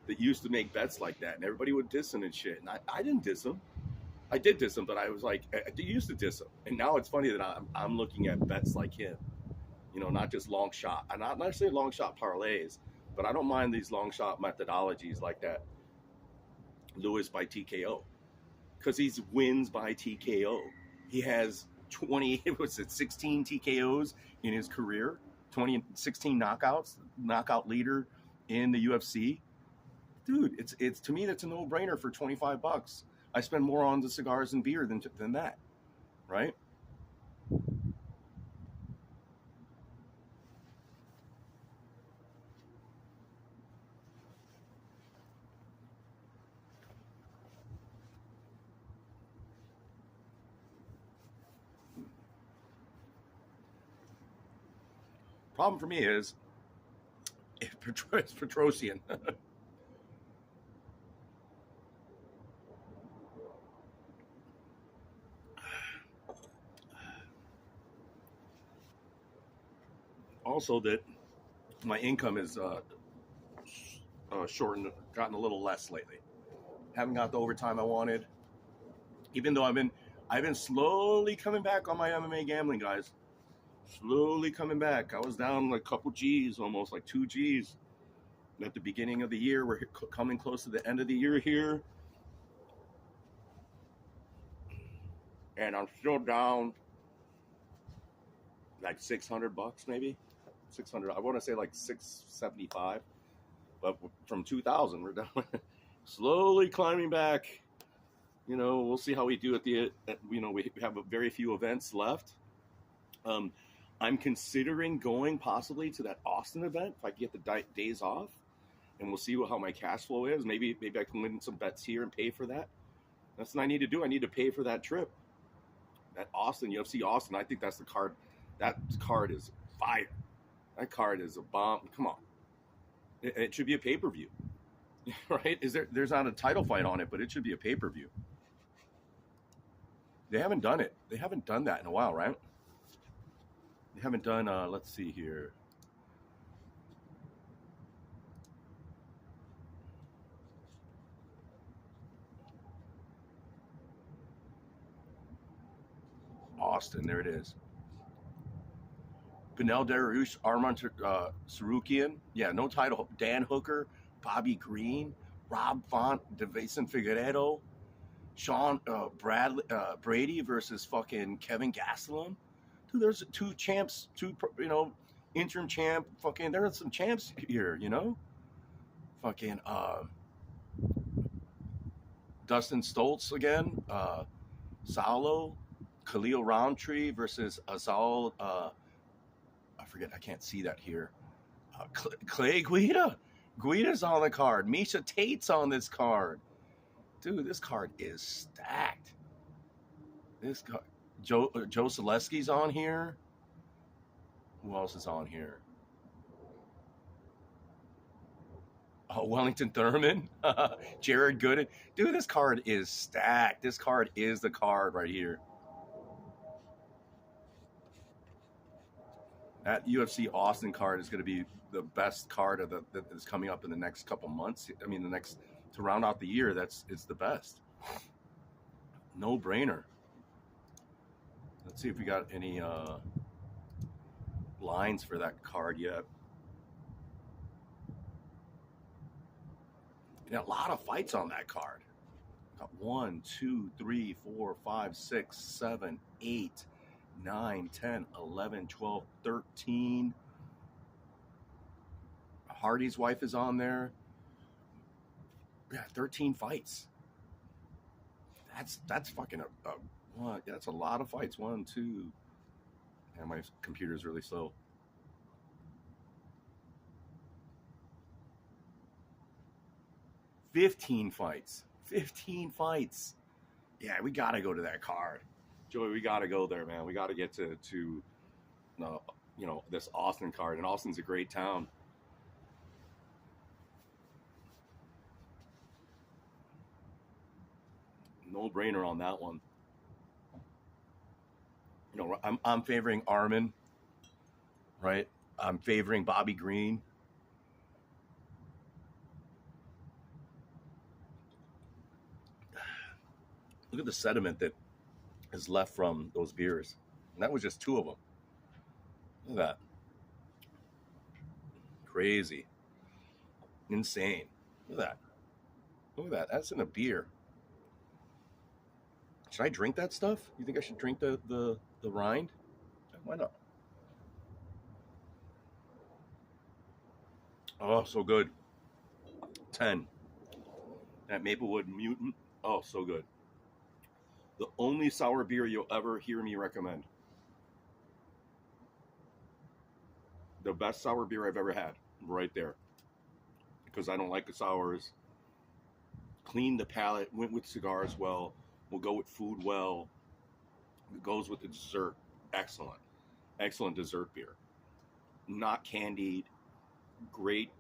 that used to make bets like that, and everybody would diss him and shit. And I didn't diss him. I did diss him, but I was like, I used to diss him. And now it's funny that I'm looking at bets like him. You know, not just long shot. I'm not necessarily long shot parlays, but I don't mind these long shot methodologies like that Lewis by TKO. Because he wins by TKO. He has 16 TKOs in his career, 16 knockouts, knockout leader in the UFC. Dude, it's to me, that's a no-brainer for $25. I spend more on the cigars and beer than that, right? Problem for me is it's Petrosian. Also, that my income is shortened, gotten a little less lately. Haven't got the overtime I wanted. Even though I've been slowly coming back on my MMA gambling, guys. Slowly coming back. I was down like a couple G's, almost like 2 G's at the beginning of the year. We're coming close to the end of the year here. and I'm still down like $600 maybe. 600. I want to say like 675, but from 2000 we're down, slowly climbing back. You know, we'll see how we do we have very few events left. I'm considering going possibly to that Austin event if I get the days off, and we'll see how my cash flow is. Maybe I can win some bets here and pay for that. That's what I need to do. I need to pay for that trip. That Austin, UFC Austin, I think that's the card. That card is fire. That card is a bomb. Come on. It should be a pay-per-view. Right? There's not a title fight on it, but it should be a pay-per-view. They haven't done it. They haven't done that in a while, right? They haven't done, let's see here. Austin, there it is. Benel Dariush, Arman Sarukian. Yeah, no title. Dan Hooker, Bobby Green, Rob Font, Devison Figueredo, Sean Brady versus fucking Kevin Gastelum. Dude, there's two champs, interim champ. Fucking, there are some champs here, Fucking Dustin Stoltz again. Saulo, Khalil Roundtree versus Azal. I forget. I can't see that here. Clay Guida. Guida's on the card. Misha Tate's on this card. Dude, this card is stacked. This card. Joe Zaleski's on here. Who else is on here? Wellington Thurman. Jared Gooden. Dude, this card is stacked. This card is the card right here. That UFC Austin card is going to be the best card that is coming up in the next couple months. I mean, to round out the year, it's the best. No brainer. Let's see if we got any lines for that card yet. A lot of fights on that card. Got 1, 2, 3, 4, 5, 6, 7, 8, 9, 10, 11, 12, 13. Hardy's wife is on there. Yeah, 13 fights. That's fucking that's a lot of fights. 1, 2. And my computer's really slow. $15 fights. 15 fights. Yeah, we got to go to that card. Joey, we got to go there, man. We got to get to this Austin card. And Austin's a great town. No brainer on that one. I'm favoring Arman, right? I'm favoring Bobby Green. Look at the sediment that is left from those beers. And that was just 2 of them. Look at that. Crazy. Insane. Look at that. Look at that. That's in a beer. Should I drink that stuff? You think I should drink the rind? Why not? Oh, so good. 10. That Maplewood Mutant. Oh, so good. The only sour beer you'll ever hear me recommend. The best sour beer I've ever had. Right there. Because I don't like the sours. Cleaned the palate. Went with cigars well. Will go with food well. It goes with the dessert. Excellent. Excellent dessert beer. Not candied. Great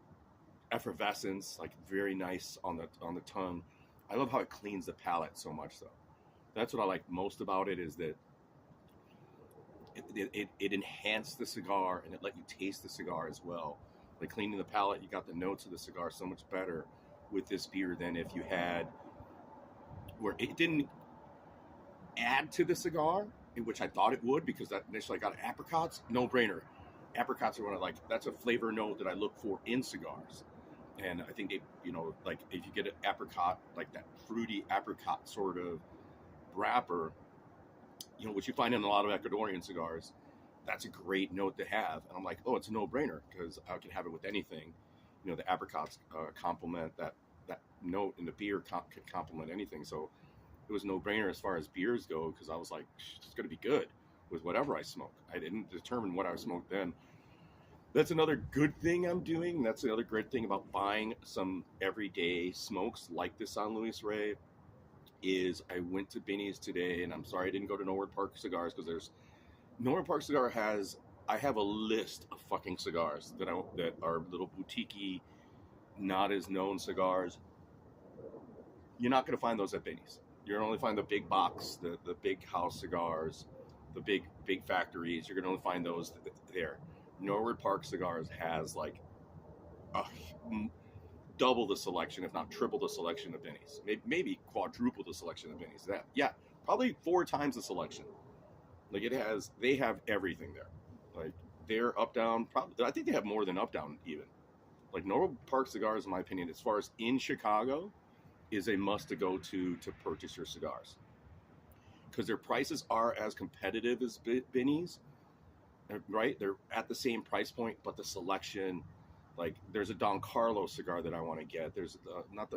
effervescence. Like very nice on the tongue. I love how it cleans the palate so much though. That's what I like most about it, is that it enhanced the cigar and it let you taste the cigar as well. Like cleaning the palate, you got the notes of the cigar so much better with this beer than if you had, where it didn't add to the cigar, which I thought it would, because that initially I got apricots. No brainer. Apricots are what I like. That's a flavor note that I look for in cigars. And I think like if you get an apricot, like that fruity apricot sort of wrapper, you know, which you find in a lot of Ecuadorian cigars. That's a great note to have. And I'm like, oh, it's a no-brainer because I can have it with anything. You know, the apricots complement that note, and the beer could complement anything. So it was a no-brainer as far as beers go because I was like, it's going to be good with whatever I smoke. I didn't determine what I smoked then. That's another good thing I'm doing. That's the other great thing about buying some everyday smokes like the San Luis Rey is I went to Binny's today, and I'm sorry I didn't go to Norwood Park Cigars because there's Norwood Park Cigar has, I have a list of fucking cigars that are little boutique-y, not as known cigars. You're not going to find those at Binny's. You're going to only find the big box, the big house cigars, the big factories. You're going to only find those there. Norwood Park Cigars has like a, double the selection, if not triple the selection of Binny's. Maybe quadruple the selection of Binny's. That, yeah, probably 4 times the selection. Like they have everything there. Like they're up down. Probably, I think they have more than up down even. Like Norwood Park Cigars, in my opinion, as far as in Chicago, is a must to go to purchase your cigars because their prices are as competitive as Binny's. Right, they're at the same price point, but the selection, like there's a Don Carlos cigar that I want to get. There's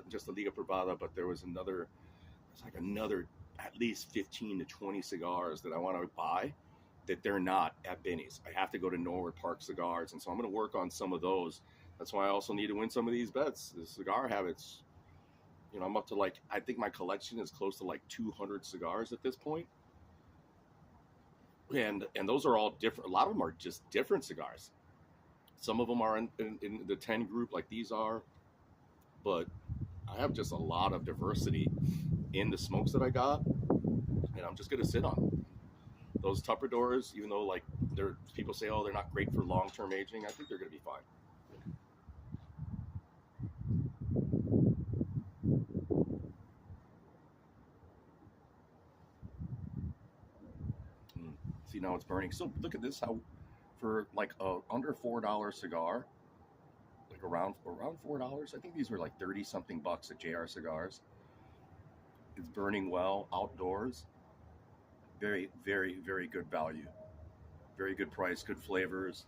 just the Liga Privada, but there's another at least 15 to 20 cigars that I want to buy that they're not at Binny's. I have to go to Norwood Park Cigars, and so I'm going to work on some of those. That's why I also need to win some of these bets. The cigar habits, you know, I'm up to like, I think my collection is close to like 200 cigars at this point. And those are all different. A lot of them are just different cigars. Some of them are in the 10 group like these are, but I have just a lot of diversity in the smokes that I got, and I'm just going to sit on them. Those Tupperdoors, even though like people say, oh, they're not great for long-term aging, I think they're going to be fine. See, now it's burning. So look at this, how for like a under $4 cigar, like around $4, I think these were like 30 something bucks at JR Cigars. It's burning well outdoors. Very, very, very good value. Very good price, good flavors.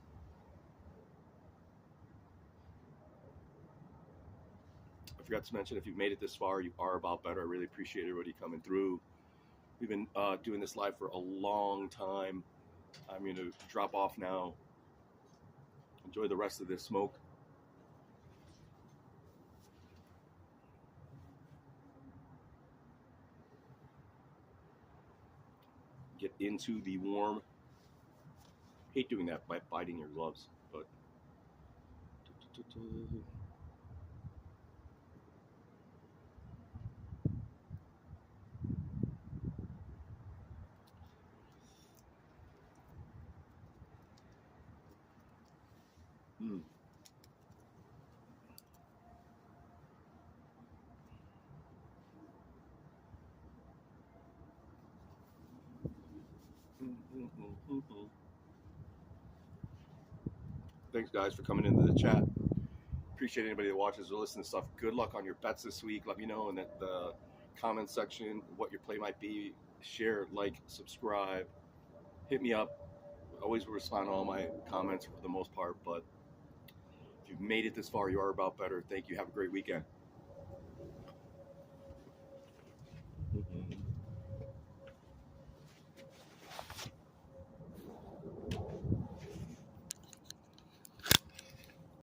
I forgot to mention, if you've made it this far, you are about better. I really appreciate everybody coming through. We've been doing this live for a long time. I'm going to drop off now. Enjoy the rest of this smoke. Get into the warm. Hate doing that by biting your gloves, but Thanks, guys, for coming into the chat. Appreciate anybody that watches or listens to stuff. Good luck on your bets this week. Let me know in the comment section what your play might be. Share, like, subscribe. Hit me up. Always respond to all my comments for the most part. But if you've made it this far, you are about better. Thank you. Have a great weekend.